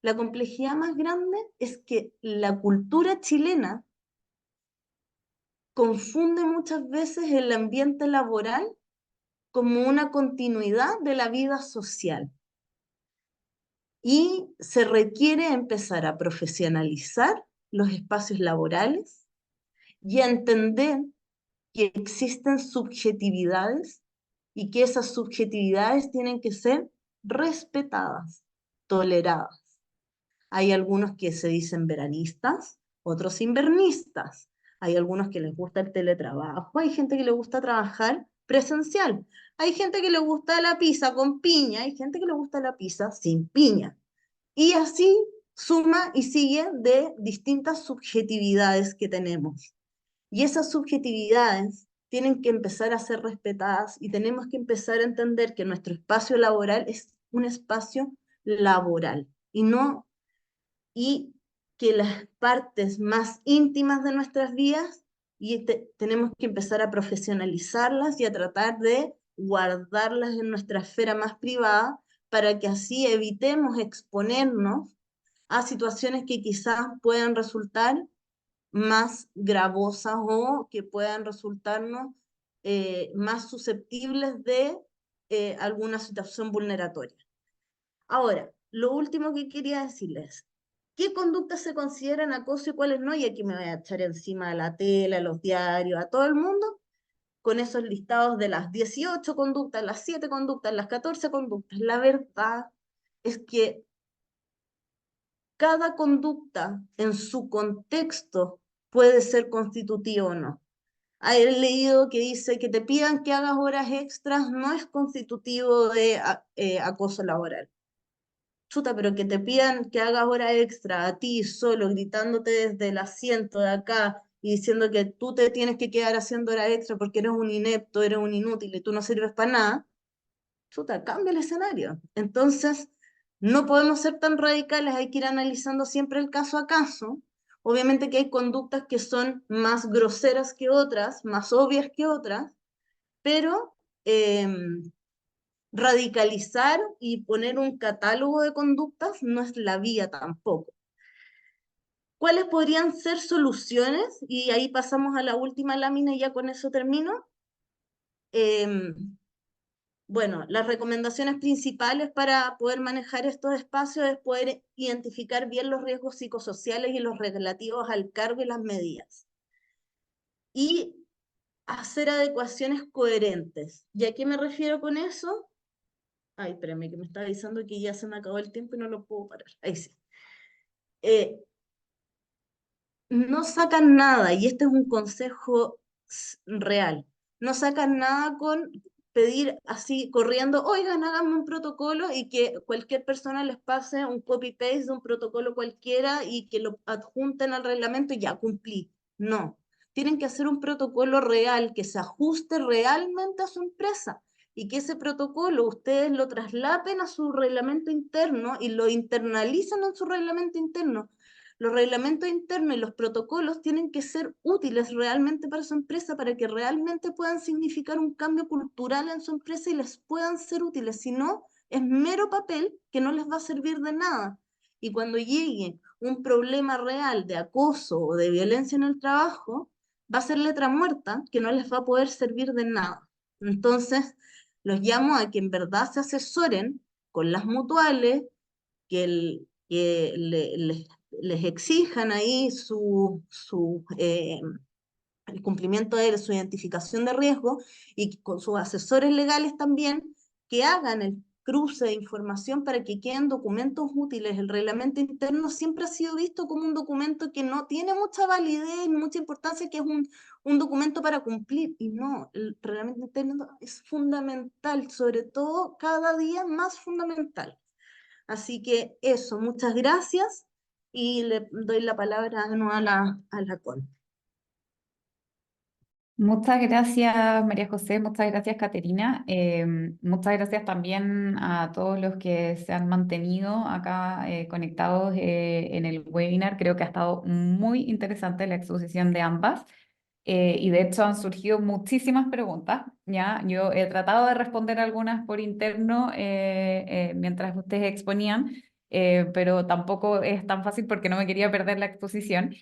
La complejidad más grande es que la cultura chilena confunde muchas veces el ambiente laboral como una continuidad de la vida social. Y se requiere empezar a profesionalizar los espacios laborales y a entender que existen subjetividades y que esas subjetividades tienen que ser respetadas, toleradas. Hay algunos que se dicen veranistas, otros invernistas. Hay algunos que les gusta el teletrabajo, hay gente que le gusta trabajar presencial. Hay gente que le gusta la pizza con piña, hay gente que le gusta la pizza sin piña. Y así suma y sigue de distintas subjetividades que tenemos. Y esas subjetividades tienen que empezar a ser respetadas y tenemos que empezar a entender que nuestro espacio laboral es un espacio laboral y no y que las partes más íntimas de nuestras vidas tenemos que empezar a profesionalizarlas y a tratar de guardarlas en nuestra esfera más privada para que así evitemos exponernos a situaciones que quizás puedan resultar más gravosas o que puedan resultarnos más susceptibles de alguna situación vulneratoria. Ahora, lo último que quería decirles, ¿qué conductas se consideran acoso y cuáles no? Y aquí me voy a echar encima a la tela, a los diarios, a todo el mundo, con esos listados de las 18 conductas, las 7 conductas, las 14 conductas. La verdad es que cada conducta en su contexto puede ser constitutiva o no. He leído que dice que te pidan que hagas horas extras no es constitutivo de acoso laboral. Chuta, pero que te pidan que hagas hora extra a ti solo, gritándote desde el asiento de acá y diciendo que tú te tienes que quedar haciendo hora extra porque eres un inepto, eres un inútil y tú no sirves para nada, chuta, cambia el escenario. Entonces, no podemos ser tan radicales, hay que ir analizando siempre el caso a caso. Obviamente que hay conductas que son más groseras que otras, más obvias que otras, pero radicalizar y poner un catálogo de conductas no es la vía tampoco. ¿Cuáles podrían ser soluciones? Y ahí pasamos a la última lámina y ya con eso termino. Bueno, las recomendaciones principales para poder manejar estos espacios es poder identificar bien los riesgos psicosociales y los relativos al cargo y las medidas. Y hacer adecuaciones coherentes. ¿Y a qué me refiero con eso? Ay, espérame, que me está avisando que ya se me acabó el tiempo y no lo puedo parar. Ahí sí. No sacan nada, y este es un consejo real, no sacan nada con pedir así corriendo, oigan, háganme un protocolo y que cualquier persona les pase un copy-paste de un protocolo cualquiera y que lo adjunten al reglamento y ya cumplí. No, tienen que hacer un protocolo real que se ajuste realmente a su empresa y que ese protocolo ustedes lo traslapen a su reglamento interno y lo internalicen en su reglamento interno. Los reglamentos internos y los protocolos tienen que ser útiles realmente para su empresa, para que realmente puedan significar un cambio cultural en su empresa y les puedan ser útiles. Si no, es mero papel que no les va a servir de nada. Y cuando llegue un problema real de acoso o de violencia en el trabajo, va a ser letra muerta que no les va a poder servir de nada. Entonces, los llamo a que en verdad se asesoren con las mutuales, que les exijan ahí el cumplimiento de su identificación de riesgo y con sus asesores legales también que hagan el cruce de información para que queden documentos útiles. El reglamento interno siempre ha sido visto como un documento que no tiene mucha validez, mucha importancia, que es un documento para cumplir, y no, el reglamento interno es fundamental, sobre todo cada día más fundamental. Así que eso, muchas gracias y le doy la palabra de nuevo a la Connie. Muchas gracias, María José, muchas gracias, Caterina. Muchas gracias también a todos los que se han mantenido acá conectados en el webinar. Creo que ha estado muy interesante la exposición de ambas. Y de hecho han surgido muchísimas preguntas, ¿ya? Yo he tratado de responder algunas por interno mientras ustedes exponían, pero tampoco es tan fácil porque no me quería perder la exposición.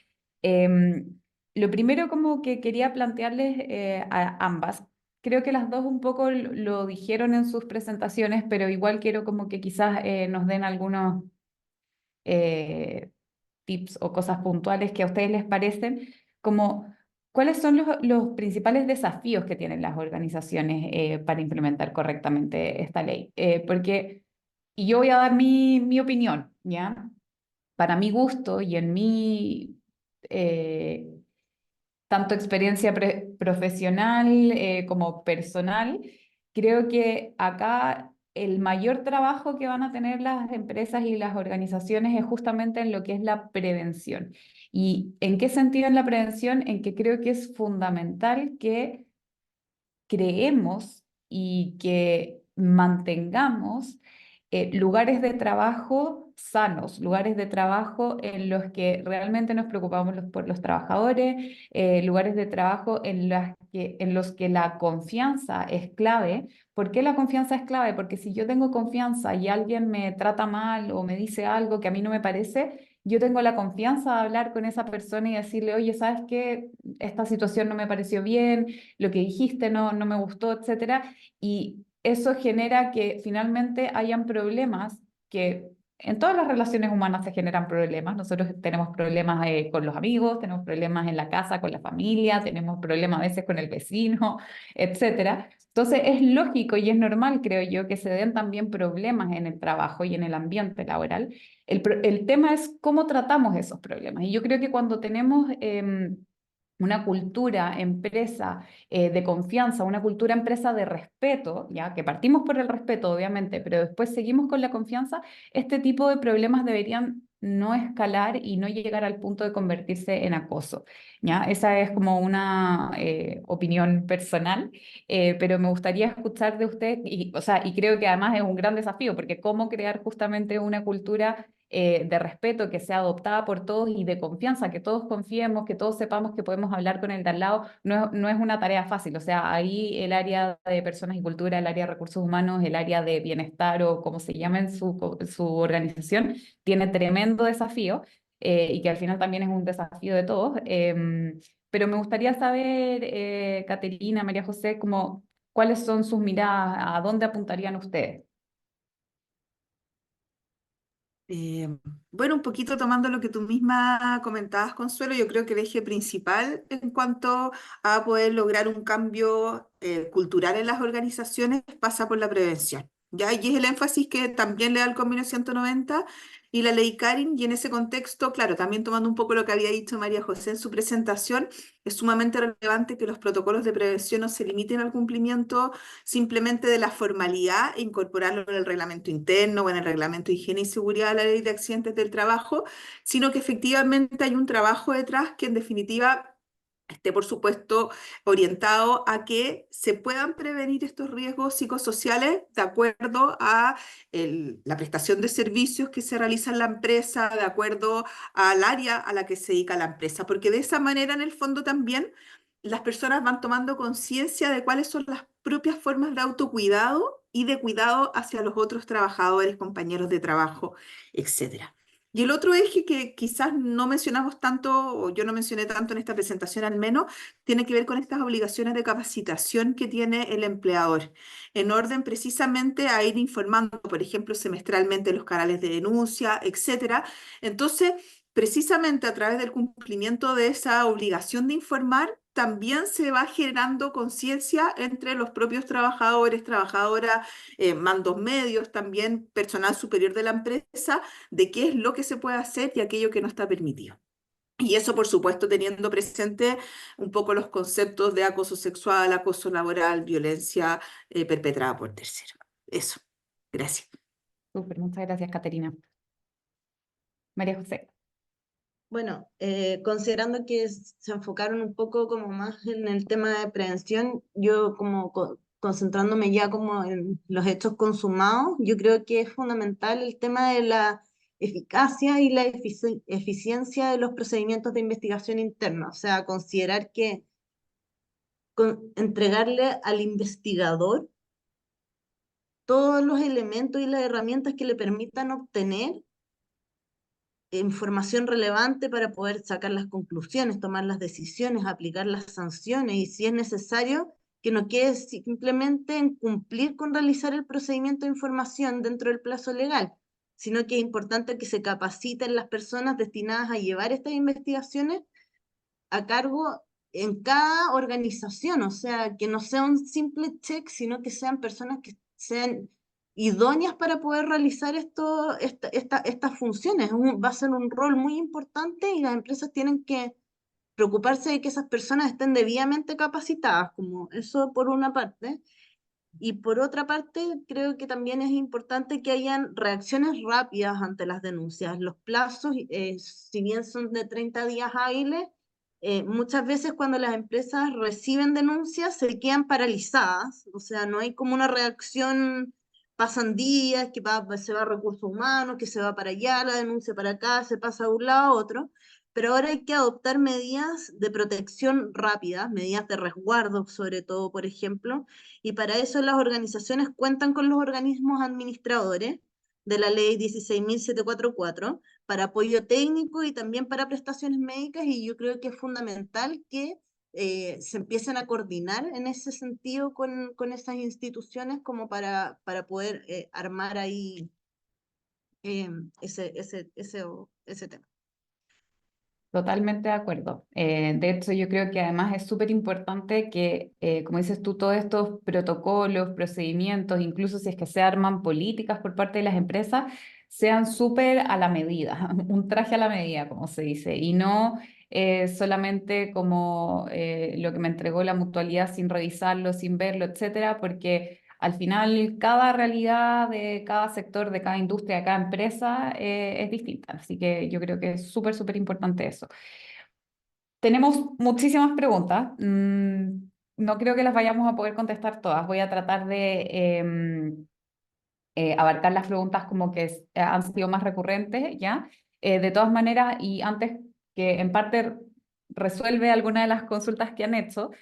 Lo primero como que quería plantearles a ambas, creo que las dos un poco lo dijeron en sus presentaciones, pero igual quiero como que quizás nos den algunos eh, tips o cosas puntuales que a ustedes les parecen, como cuáles son los principales desafíos que tienen las organizaciones para implementar correctamente esta ley. Y yo voy a dar mi opinión, ¿ya? Para mi gusto y en mi eh, tanto experiencia profesional como personal, creo que acá el mayor trabajo que van a tener las empresas y las organizaciones es justamente en lo que es la prevención. ¿Y en qué sentido en la prevención? En que creo que es fundamental que creemos y que mantengamos lugares de trabajo sanos, lugares de trabajo en los que realmente nos preocupamos por los trabajadores, lugares de trabajo en los que la confianza es clave. ¿Por qué la confianza es clave? Porque si yo tengo confianza y alguien me trata mal o me dice algo que a mí no me parece, yo tengo la confianza de hablar con esa persona y decirle, oye, ¿sabes qué? Esta situación no me pareció bien, lo que dijiste no me gustó, etcétera. Y eso genera que finalmente hayan problemas que en todas las relaciones humanas se generan problemas. Nosotros tenemos problemas con los amigos, tenemos problemas en la casa con la familia, tenemos problemas a veces con el vecino, etcétera. Entonces es lógico y es normal, creo yo, que se den también problemas en el trabajo y en el ambiente laboral. El tema es cómo tratamos esos problemas. Y yo creo que cuando tenemos una cultura empresa de confianza, una cultura empresa de respeto, ya que partimos por el respeto, obviamente, pero después seguimos con la confianza, este tipo de problemas deberían no escalar y no llegar al punto de convertirse en acoso, ¿ya? Esa es como una opinión personal, pero me gustaría escuchar de usted, o sea, y creo que además es un gran desafío, porque cómo crear justamente una cultura de respeto que sea adoptada por todos y de confianza, que todos confiemos, que todos sepamos que podemos hablar con el de al lado, no es una tarea fácil. O sea, ahí el área de personas y cultura, el área de recursos humanos, el área de bienestar o como se llama en su organización, tiene tremendo desafío y que al final también es un desafío de todos. Pero me gustaría saber, Caterina, María José, como, ¿cuáles son sus miradas? ¿A dónde apuntarían ustedes? Eh, bueno, un poquito tomando lo que tú misma comentabas, Consuelo, yo creo que el eje principal en cuanto a poder lograr un cambio cultural en las organizaciones pasa por la prevención. ¿Ya? Y es el énfasis que también le da el convenio 190 y la ley Karin, y en ese contexto, claro, también tomando un poco lo que había dicho María José en su presentación, es sumamente relevante que los protocolos de prevención no se limiten al cumplimiento simplemente de la formalidad e incorporarlo en el reglamento interno o en el reglamento de higiene y seguridad de la ley de accidentes del trabajo, sino que efectivamente hay un trabajo detrás que en definitiva esté, por supuesto, orientado a que se puedan prevenir estos riesgos psicosociales de acuerdo a la prestación de servicios que se realiza en la empresa, de acuerdo al área a la que se dedica la empresa, porque de esa manera, en el fondo, también las personas van tomando conciencia de cuáles son las propias formas de autocuidado y de cuidado hacia los otros trabajadores, compañeros de trabajo, etcétera. Y el otro eje que quizás no mencionamos tanto, o yo no mencioné tanto en esta presentación al menos, tiene que ver con estas obligaciones de capacitación que tiene el empleador, en orden precisamente a ir informando, por ejemplo, semestralmente los canales de denuncia, etcétera. Entonces, precisamente a través del cumplimiento de esa obligación de informar, también se va generando conciencia entre los propios trabajadores, trabajadoras, mandos medios, también personal superior de la empresa, de qué es lo que se puede hacer y aquello que no está permitido. Y eso, por supuesto, teniendo presente un poco los conceptos de acoso sexual, acoso laboral, violencia perpetrada por terceros. Eso. Gracias. Súper, muchas gracias, Caterina. María José. Bueno, considerando que se enfocaron un poco como más en el tema de prevención, yo como concentrándome ya como en los hechos consumados, yo creo que es fundamental el tema de la eficacia y la eficiencia de los procedimientos de investigación interna, o sea, considerar que entregarle al investigador todos los elementos y las herramientas que le permitan obtener información relevante para poder sacar las conclusiones, tomar las decisiones, aplicar las sanciones y si es necesario, que no quede simplemente en cumplir con realizar el procedimiento de información dentro del plazo legal, sino que es importante que se capaciten las personas destinadas a llevar estas investigaciones a cargo en cada organización, o sea, que no sea un simple check, sino que sean personas que sean idóneas para poder realizar estas funciones. Va a ser un rol muy importante y las empresas tienen que preocuparse de que esas personas estén debidamente capacitadas, como eso por una parte. Y por otra parte, creo que también es importante que hayan reacciones rápidas ante las denuncias. Los plazos, si bien son de 30 días hábiles, muchas veces cuando las empresas reciben denuncias se quedan paralizadas, o sea, no hay como una reacción, pasan días, se va a recursos humanos, que se va para allá, la denuncia para acá, se pasa de un lado a otro, pero ahora hay que adoptar medidas de protección rápidas, medidas de resguardo sobre todo, por ejemplo, y para eso las organizaciones cuentan con los organismos administradores de la ley 16.744 para apoyo técnico y también para prestaciones médicas, y yo creo que es fundamental que se empiecen a coordinar en ese sentido con esas instituciones como para poder armar ahí eh, ese tema. Totalmente de acuerdo. De hecho, yo creo que además es súper importante que, como dices tú, todos estos protocolos, procedimientos, incluso si es que se arman políticas por parte de las empresas, sean súper a la medida, un traje a la medida, como se dice, y no solamente como lo que me entregó la mutualidad sin revisarlo, sin verlo, etcétera, porque al final, cada realidad de cada sector, de cada industria, de cada empresa es distinta. Así que yo creo que es súper, súper importante eso. Tenemos muchísimas preguntas. No creo que las vayamos a poder contestar todas. Voy a tratar de abarcar las preguntas como que han sido más recurrentes, ¿ya? De todas maneras, y antes que en parte resuelve alguna de las consultas que han hecho,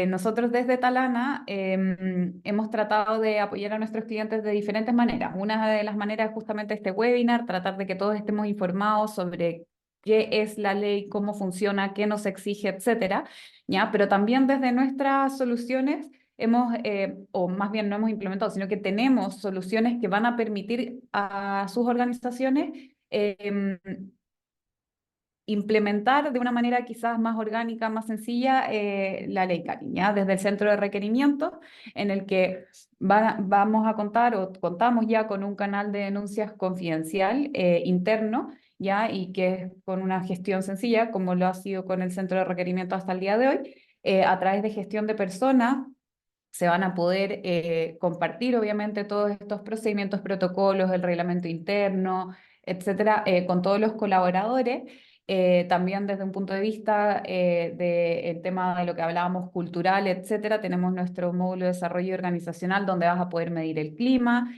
nosotros desde Talana hemos tratado de apoyar a nuestros clientes de diferentes maneras. Una de las maneras es justamente este webinar, tratar de que todos estemos informados sobre qué es la ley, cómo funciona, qué nos exige, etcétera, ¿ya? Pero también desde nuestras soluciones hemos, o más bien no hemos implementado, sino que tenemos soluciones que van a permitir a sus organizaciones implementar de una manera quizás más orgánica, más sencilla, la ley CARI, ¿ya? Desde el centro de requerimientos, en el que vamos a contar o contamos ya con un canal de denuncias confidencial interno, ¿ya? Y que es con una gestión sencilla, como lo ha sido con el centro de requerimientos hasta el día de hoy, a través de gestión de personas se van a poder compartir, obviamente, todos estos procedimientos, protocolos, el reglamento interno, etcétera, con todos los colaboradores. También desde un punto de vista del tema de lo que hablábamos cultural, etcétera, tenemos nuestro módulo de desarrollo organizacional donde vas a poder medir el clima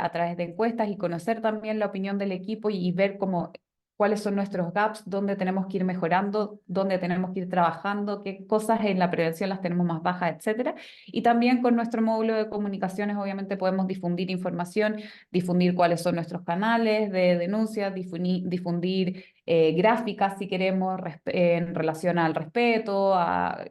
a través de encuestas y conocer también la opinión del equipo y ver cómo cuáles son nuestros gaps, dónde tenemos que ir mejorando, dónde tenemos que ir trabajando, qué cosas en la prevención las tenemos más bajas, etcétera. Y también con nuestro módulo de comunicaciones, obviamente, podemos difundir información, difundir cuáles son nuestros canales de denuncias, difundir gráficas, si queremos, en relación al respeto, a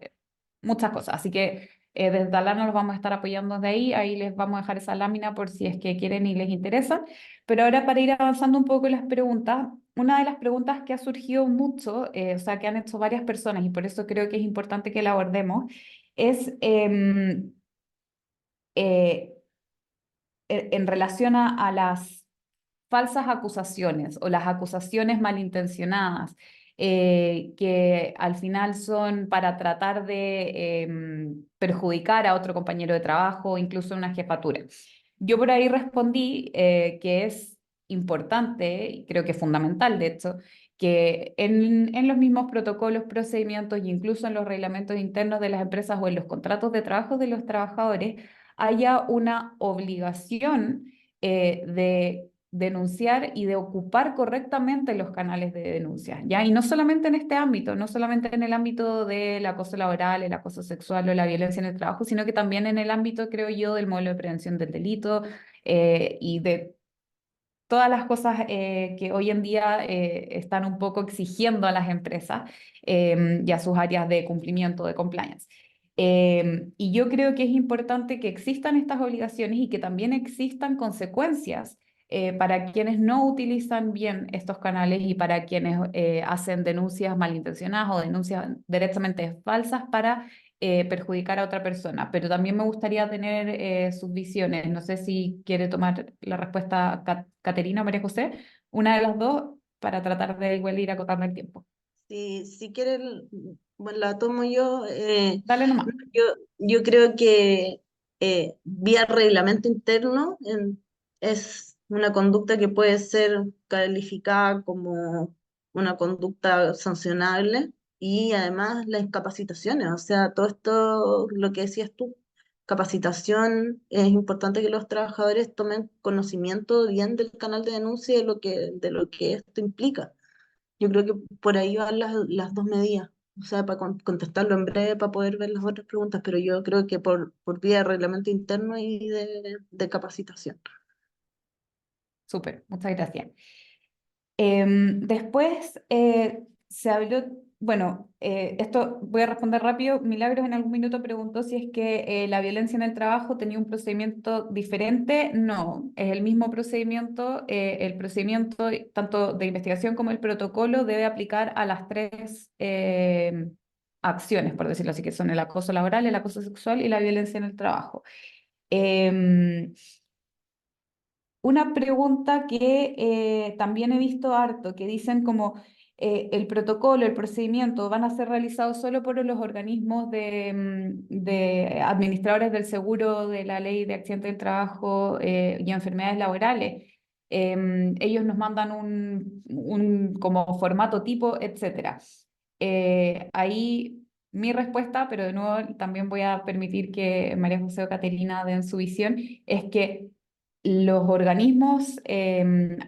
muchas cosas. Así que desde Talana los vamos a estar apoyando desde ahí. Ahí les vamos a dejar esa lámina por si es que quieren y les interesa. Pero ahora para ir avanzando un poco en las preguntas, una de las preguntas que ha surgido mucho, o sea, que han hecho varias personas y por eso creo que es importante que la abordemos, es eh, en relación a las falsas acusaciones o las acusaciones malintencionadas, que al final son para tratar de perjudicar a otro compañero de trabajo o incluso una jefatura. Yo por ahí respondí que es importante, y creo que es fundamental, de hecho, que en los mismos protocolos, procedimientos e incluso en los reglamentos internos de las empresas o en los contratos de trabajo de los trabajadores haya una obligación de denunciar y de ocupar correctamente los canales de denuncia, ¿ya? Y no solamente en este ámbito, no solamente en el ámbito del acoso laboral, el acoso sexual o la violencia en el trabajo, sino que también en el ámbito, creo yo, del modelo de prevención del delito y de todas las cosas que hoy en día están un poco exigiendo a las empresas y a sus áreas de cumplimiento de compliance. Y yo creo que es importante que existan estas obligaciones y que también existan consecuencias para quienes no utilizan bien estos canales y para quienes hacen denuncias malintencionadas o denuncias directamente falsas para perjudicar a otra persona. Pero también me gustaría tener sus visiones. No sé si quiere tomar la respuesta Caterina o María José, una de las dos, para tratar de igual ir acotando el tiempo. Si quieren, bueno, la tomo yo. Dale nomás. Yo, yo creo que vía reglamento interno es una conducta que puede ser calificada como una conducta sancionable y además las incapacitaciones, o sea, todo esto, lo que decías tú, capacitación, es importante que los trabajadores tomen conocimiento bien del canal de denuncia y de lo que esto implica. Yo creo que por ahí van las dos medidas. O sea, para contestarlo en breve, para poder ver las otras preguntas, pero yo creo que por vía de reglamento interno y de capacitación. Súper, muchas gracias. Después se habló, bueno, esto voy a responder rápido. Milagros en algún minuto preguntó si es que la violencia en el trabajo tenía un procedimiento diferente. No, es el mismo procedimiento. El procedimiento, tanto de investigación como el protocolo, debe aplicar a las tres acciones, por decirlo así, que son el acoso laboral, el acoso sexual y la violencia en el trabajo. Em, una pregunta que también he visto harto, que dicen como el protocolo, el procedimiento van a ser realizados solo por los organismos de administradores del seguro de la ley de accidentes del trabajo y enfermedades laborales. Ellos nos mandan un como formato tipo, etcétera. Ahí mi respuesta, pero de nuevo también voy a permitir que María José o Caterina den su visión, es que los organismos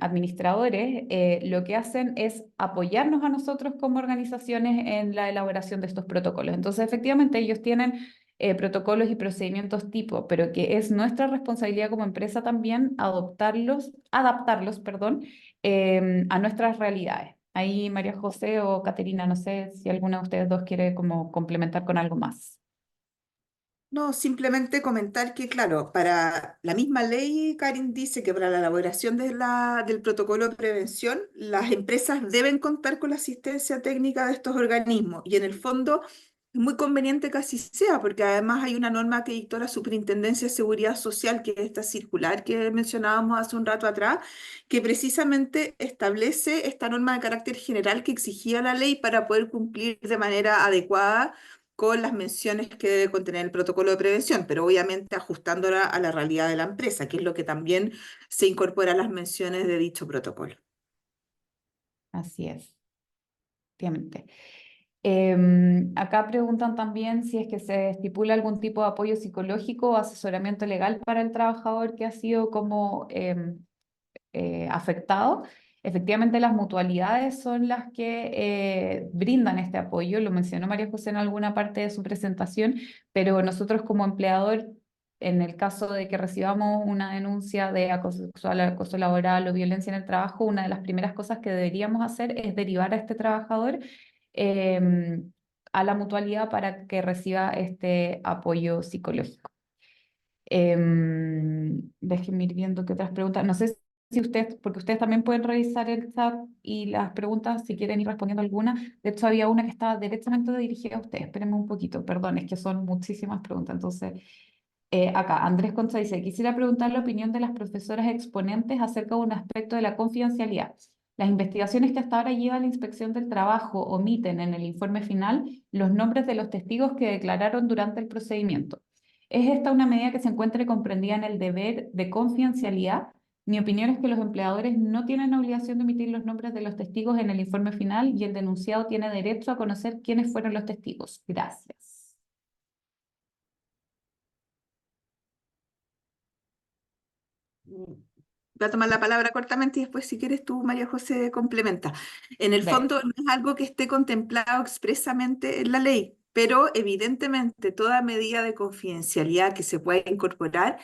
administradores lo que hacen es apoyarnos a nosotros como organizaciones en la elaboración de estos protocolos. Entonces, efectivamente, ellos tienen protocolos y procedimientos tipo, pero que es nuestra responsabilidad como empresa también adaptarlos, perdón, a nuestras realidades. Ahí María José o Caterina, no sé si alguna de ustedes dos quiere como complementar con algo más. No, simplemente comentar que, claro, para la misma ley, Karin dice que para la elaboración del protocolo de prevención, las empresas deben contar con la asistencia técnica de estos organismos. Y en el fondo es muy conveniente que así sea, porque además hay una norma que dictó la Superintendencia de Seguridad Social, que es esta circular que mencionábamos hace un rato atrás, que precisamente establece esta norma de carácter general que exigía la ley para poder cumplir de manera adecuada con las menciones que debe contener el protocolo de prevención, pero obviamente ajustándola a la realidad de la empresa, que es lo que también se incorpora a las menciones de dicho protocolo. Así es, efectivamente. Acá preguntan también si es que se estipula algún tipo de apoyo psicológico o asesoramiento legal para el trabajador que ha sido como afectado. Efectivamente, las mutualidades son las que brindan este apoyo, lo mencionó María José en alguna parte de su presentación, pero nosotros como empleador, en el caso de que recibamos una denuncia de acoso sexual, acoso laboral o violencia en el trabajo, una de las primeras cosas que deberíamos hacer es derivar a este trabajador eh, a la mutualidad para que reciba este apoyo psicológico. Déjenme ir viendo qué otras preguntas. No sé si ustedes, porque ustedes también pueden revisar el chat y las preguntas si quieren ir respondiendo alguna. De hecho, había una que estaba directamente dirigida a ustedes. Espérenme un poquito, perdón, es que son muchísimas preguntas. Entonces, acá, Andrés Concha dice, quisiera preguntar la opinión de las profesoras exponentes acerca de un aspecto de la confidencialidad. Las investigaciones que hasta ahora lleva la Inspección del Trabajo omiten en el informe final los nombres de los testigos que declararon durante el procedimiento. ¿Es esta una medida que se encuentre comprendida en el deber de confidencialidad? Mi opinión es que los empleadores no tienen obligación de emitir los nombres de los testigos en el informe final y el denunciado tiene derecho a conocer quiénes fueron los testigos. Gracias. Voy a tomar la palabra cortamente y después, si quieres tú, María José, complementa. En el Dale. fondo, no es algo que esté contemplado expresamente en la ley, pero evidentemente toda medida de confidencialidad que se pueda incorporar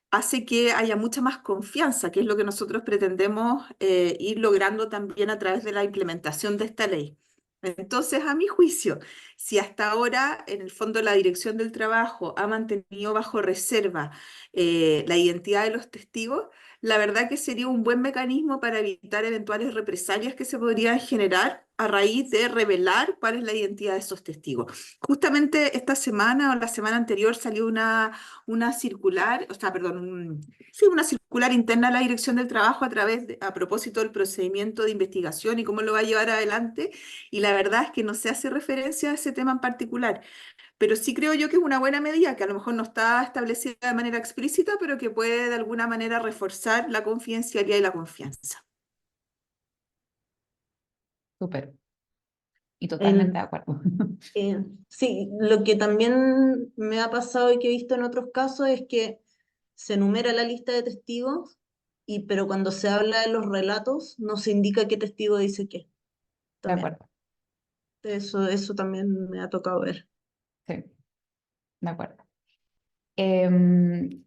hace que haya mucha más confianza, que es lo que nosotros pretendemos ir logrando también a través de la implementación de esta ley. Entonces, a mi juicio, si hasta ahora en el fondo la Dirección del Trabajo ha mantenido bajo reserva la identidad de los testigos, la verdad que sería un buen mecanismo para evitar eventuales represalias que se podrían generar a raíz de revelar cuál es la identidad de esos testigos. Justamente esta semana o la semana anterior salió una circular, o sea, perdón, sí, una circular interna a la Dirección del Trabajo a propósito del procedimiento de investigación y cómo lo va a llevar adelante, y la verdad es que no se hace referencia a ese tema en particular, pero sí creo yo que es una buena medida, que a lo mejor no está establecida de manera explícita, pero que puede de alguna manera reforzar la confidencialidad y la confianza. Súper. Y totalmente de En, acuerdo. sí, lo que también me ha pasado y que he visto en otros casos es que se enumera la lista de testigos, pero cuando se habla de los relatos no se indica qué testigo dice qué. De También. acuerdo. Eso también me ha tocado ver. Sí, de acuerdo.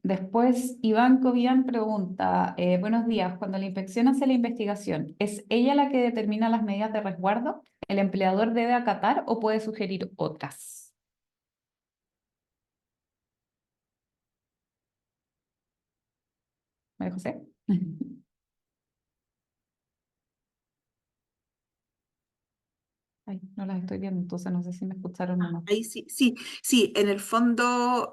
Después, Iván Cobian pregunta, buenos días, cuando la inspección hace la investigación, ¿es ella la que determina las medidas de resguardo? ¿El empleador debe acatar o puede sugerir otras? María José. Ay, no las estoy viendo, entonces no sé si me escucharon o no. Ahí sí, sí, sí, en el fondo,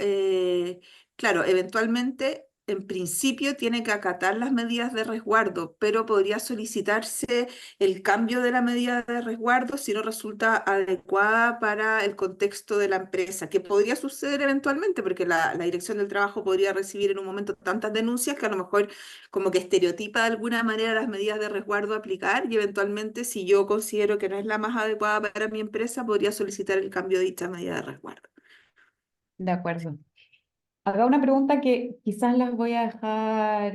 claro, eventualmente, en principio, tiene que acatar las medidas de resguardo, pero podría solicitarse el cambio de la medida de resguardo si no resulta adecuada para el contexto de la empresa, que podría suceder eventualmente, porque la Dirección del Trabajo podría recibir en un momento tantas denuncias que a lo mejor como que estereotipa de alguna manera las medidas de resguardo a aplicar y eventualmente si yo considero que no es la más adecuada para mi empresa, podría solicitar el cambio de dicha medida de resguardo. De acuerdo. Acá una pregunta que quizás las voy a dejar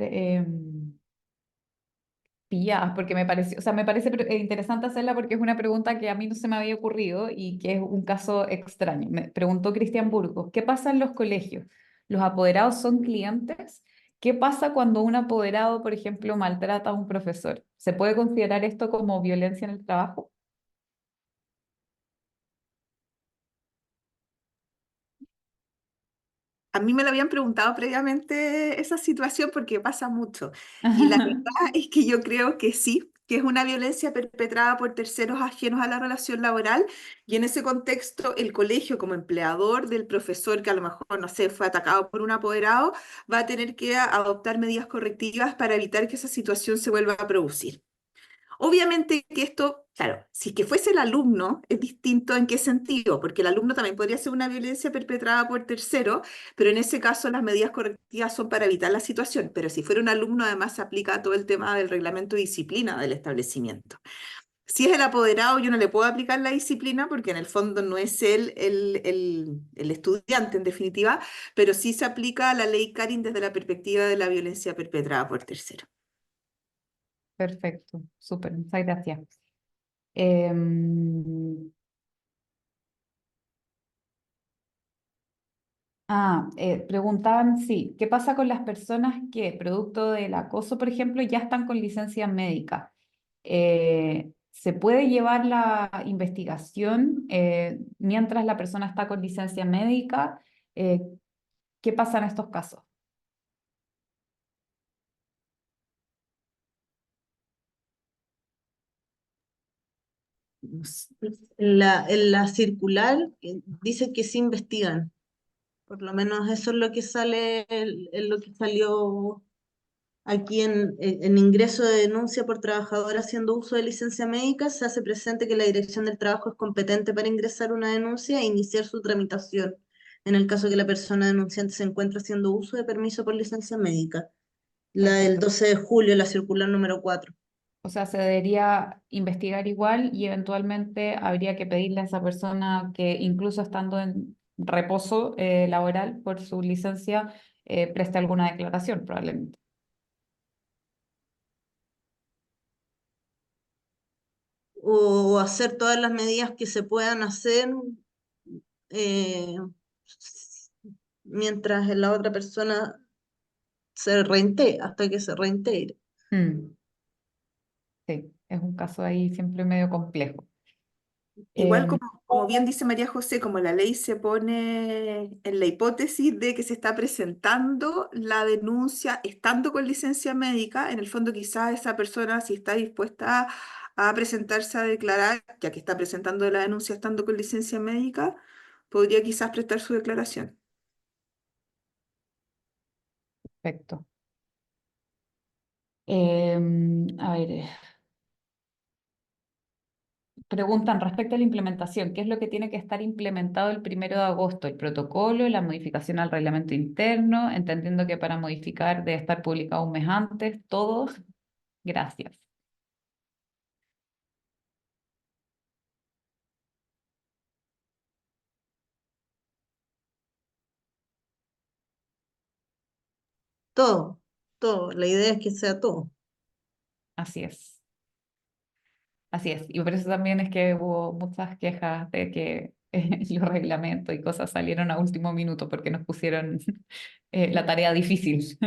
pilladas, porque me pareció, o sea, me parece interesante hacerla porque es una pregunta que a mí no se me había ocurrido y que es un caso extraño. Me preguntó Cristian Burgos, ¿qué pasa en los colegios? ¿Los apoderados son clientes? ¿Qué pasa cuando un apoderado, por ejemplo, maltrata a un profesor? ¿Se puede considerar esto como violencia en el trabajo? A mí me lo habían preguntado previamente esa situación porque pasa mucho. Y la verdad es que yo creo que sí, que es una violencia perpetrada por terceros ajenos a la relación laboral. Y en ese contexto, el colegio como empleador del profesor que a lo mejor, no sé, fue atacado por un apoderado, va a tener que adoptar medidas correctivas para evitar que esa situación se vuelva a producir. Obviamente que esto, claro, si que fuese el alumno, es distinto en qué sentido, porque el alumno también podría ser una violencia perpetrada por tercero, pero en ese caso las medidas correctivas son para evitar la situación. Pero si fuera un alumno, además se aplica todo el tema del reglamento de disciplina del establecimiento. Si es el apoderado, yo no le puedo aplicar la disciplina porque en el fondo no es él el estudiante en definitiva, pero sí se aplica la ley Carin desde la perspectiva de la violencia perpetrada por tercero. Perfecto, súper, muchas gracias. Em, preguntaban, sí, ¿qué pasa con las personas que, producto del acoso, por ejemplo, ya están con licencia médica? ¿Se puede llevar la investigación mientras la persona está con licencia médica? Eh, ¿Qué pasa en estos casos? En la circular dice que se investigan. Por lo menos eso es lo que sale, en lo que salió aquí en ingreso de denuncia por trabajador haciendo uso de licencia médica. Se hace presente que la Dirección del Trabajo es competente para ingresar una denuncia e iniciar su tramitación, en el caso que la persona denunciante se encuentre haciendo uso de permiso por licencia médica. la del Perfecto. 12 de julio, la circular número 4. O sea, se debería investigar igual y eventualmente habría que pedirle a esa persona que incluso estando en reposo laboral por su licencia, preste alguna declaración probablemente. O hacer todas las medidas que se puedan hacer eh, mientras la otra persona se reintegre, hasta que se reintegre. Mm, sí, es un caso ahí siempre medio complejo. Igual Em, como bien dice María José, como la ley se pone en la hipótesis de que se está presentando la denuncia estando con licencia médica, en el fondo quizás esa persona, si está dispuesta a presentarse a declarar, ya que está presentando la denuncia estando con licencia médica, podría quizás prestar su declaración. Perfecto. A ver, preguntan respecto a la implementación, ¿qué es lo que tiene que estar implementado el 1 de agosto? El protocolo, la modificación al reglamento interno, entendiendo que para modificar debe estar publicado un mes antes, todos. Gracias. Todo, todo. La idea es que sea todo. Así es. Así es. Y por eso también es que hubo muchas quejas de que los reglamentos y cosas salieron a último minuto porque nos pusieron la tarea difícil.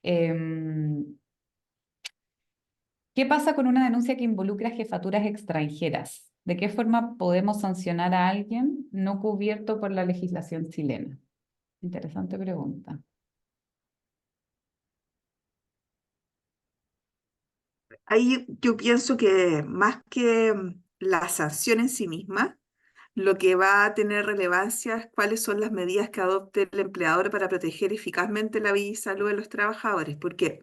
Em, ¿Qué pasa con una denuncia que involucra jefaturas extranjeras? ¿De qué forma podemos sancionar a alguien no cubierto por la legislación chilena? Interesante pregunta. Ahí yo pienso que más que la sanción en sí misma, lo que va a tener relevancia es cuáles son las medidas que adopte el empleador para proteger eficazmente la vida y salud de los trabajadores, porque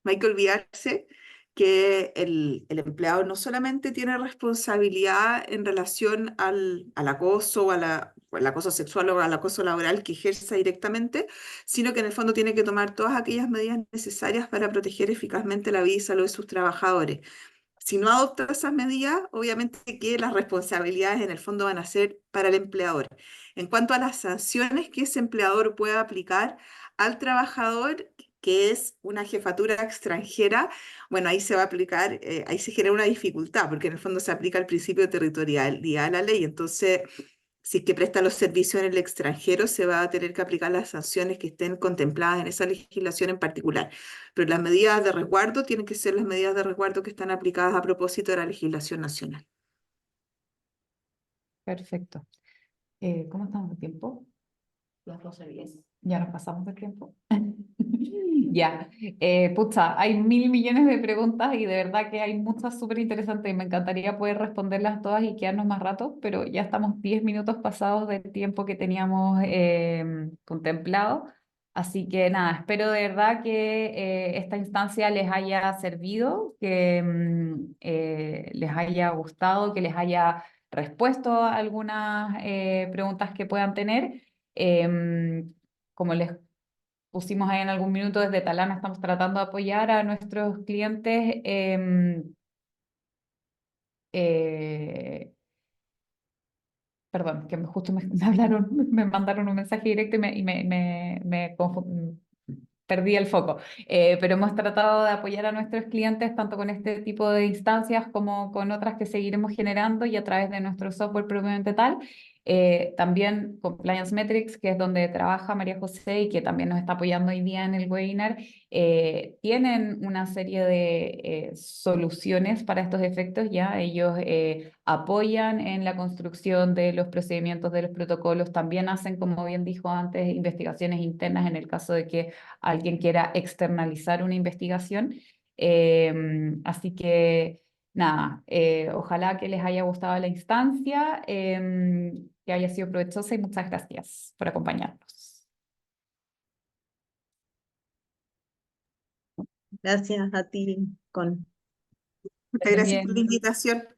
no hay que olvidarse que el empleador no solamente tiene responsabilidad en relación al acoso o al acoso sexual o al acoso laboral que ejerza directamente, sino que en el fondo tiene que tomar todas aquellas medidas necesarias para proteger eficazmente la vida y salud de sus trabajadores. Si no adopta esas medidas, obviamente que las responsabilidades en el fondo van a ser para el empleador. En cuanto a las sanciones que ese empleador pueda aplicar al trabajador, que es una jefatura extranjera, bueno, ahí se va a aplicar, ahí se genera una dificultad, porque en el fondo se aplica el principio de territorialidad de la ley. Entonces, si es que presta los servicios en el extranjero, se va a tener que aplicar las sanciones que estén contempladas en esa legislación en particular. Pero las medidas de resguardo tienen que ser las medidas de resguardo que están aplicadas a propósito de la legislación nacional. Perfecto. ¿Cómo estamos de tiempo? Las 12:10. Ya nos pasamos de tiempo. Ya, pucha, hay mil millones de preguntas y de verdad que hay muchas súper interesantes y me encantaría poder responderlas todas y quedarnos más rato, pero ya estamos 10 minutos pasados del tiempo que teníamos contemplado. Así que nada, espero de verdad que esta instancia les haya servido, que les haya gustado, que les haya respuesto a algunas preguntas que puedan tener. Como les pusimos ahí en algún minuto, desde Talana estamos tratando de apoyar a nuestros clientes. Eh, Perdón, que justo me hablaron, me mandaron un mensaje directo y perdí el foco. Pero hemos tratado de apoyar a nuestros clientes tanto con este tipo de instancias como con otras que seguiremos generando y a través de nuestro software propiamente tal. También Compliance Metrics, que es donde trabaja María José y que también nos está apoyando hoy día en el webinar, tienen una serie de soluciones para estos efectos. Ya ellos apoyan en la construcción de los procedimientos, de los protocolos, también hacen, como bien dijo antes, investigaciones internas en el caso de que alguien quiera externalizar una investigación. Así que nada, ojalá que les haya gustado la instancia, que haya sido provechosa y muchas gracias por acompañarnos. Gracias a ti, con. Muchas Estén gracias por la bien. invitación.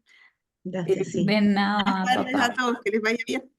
Gracias, sí. De nada, chao, Buenas tardes a chao. todos, que les vaya bien.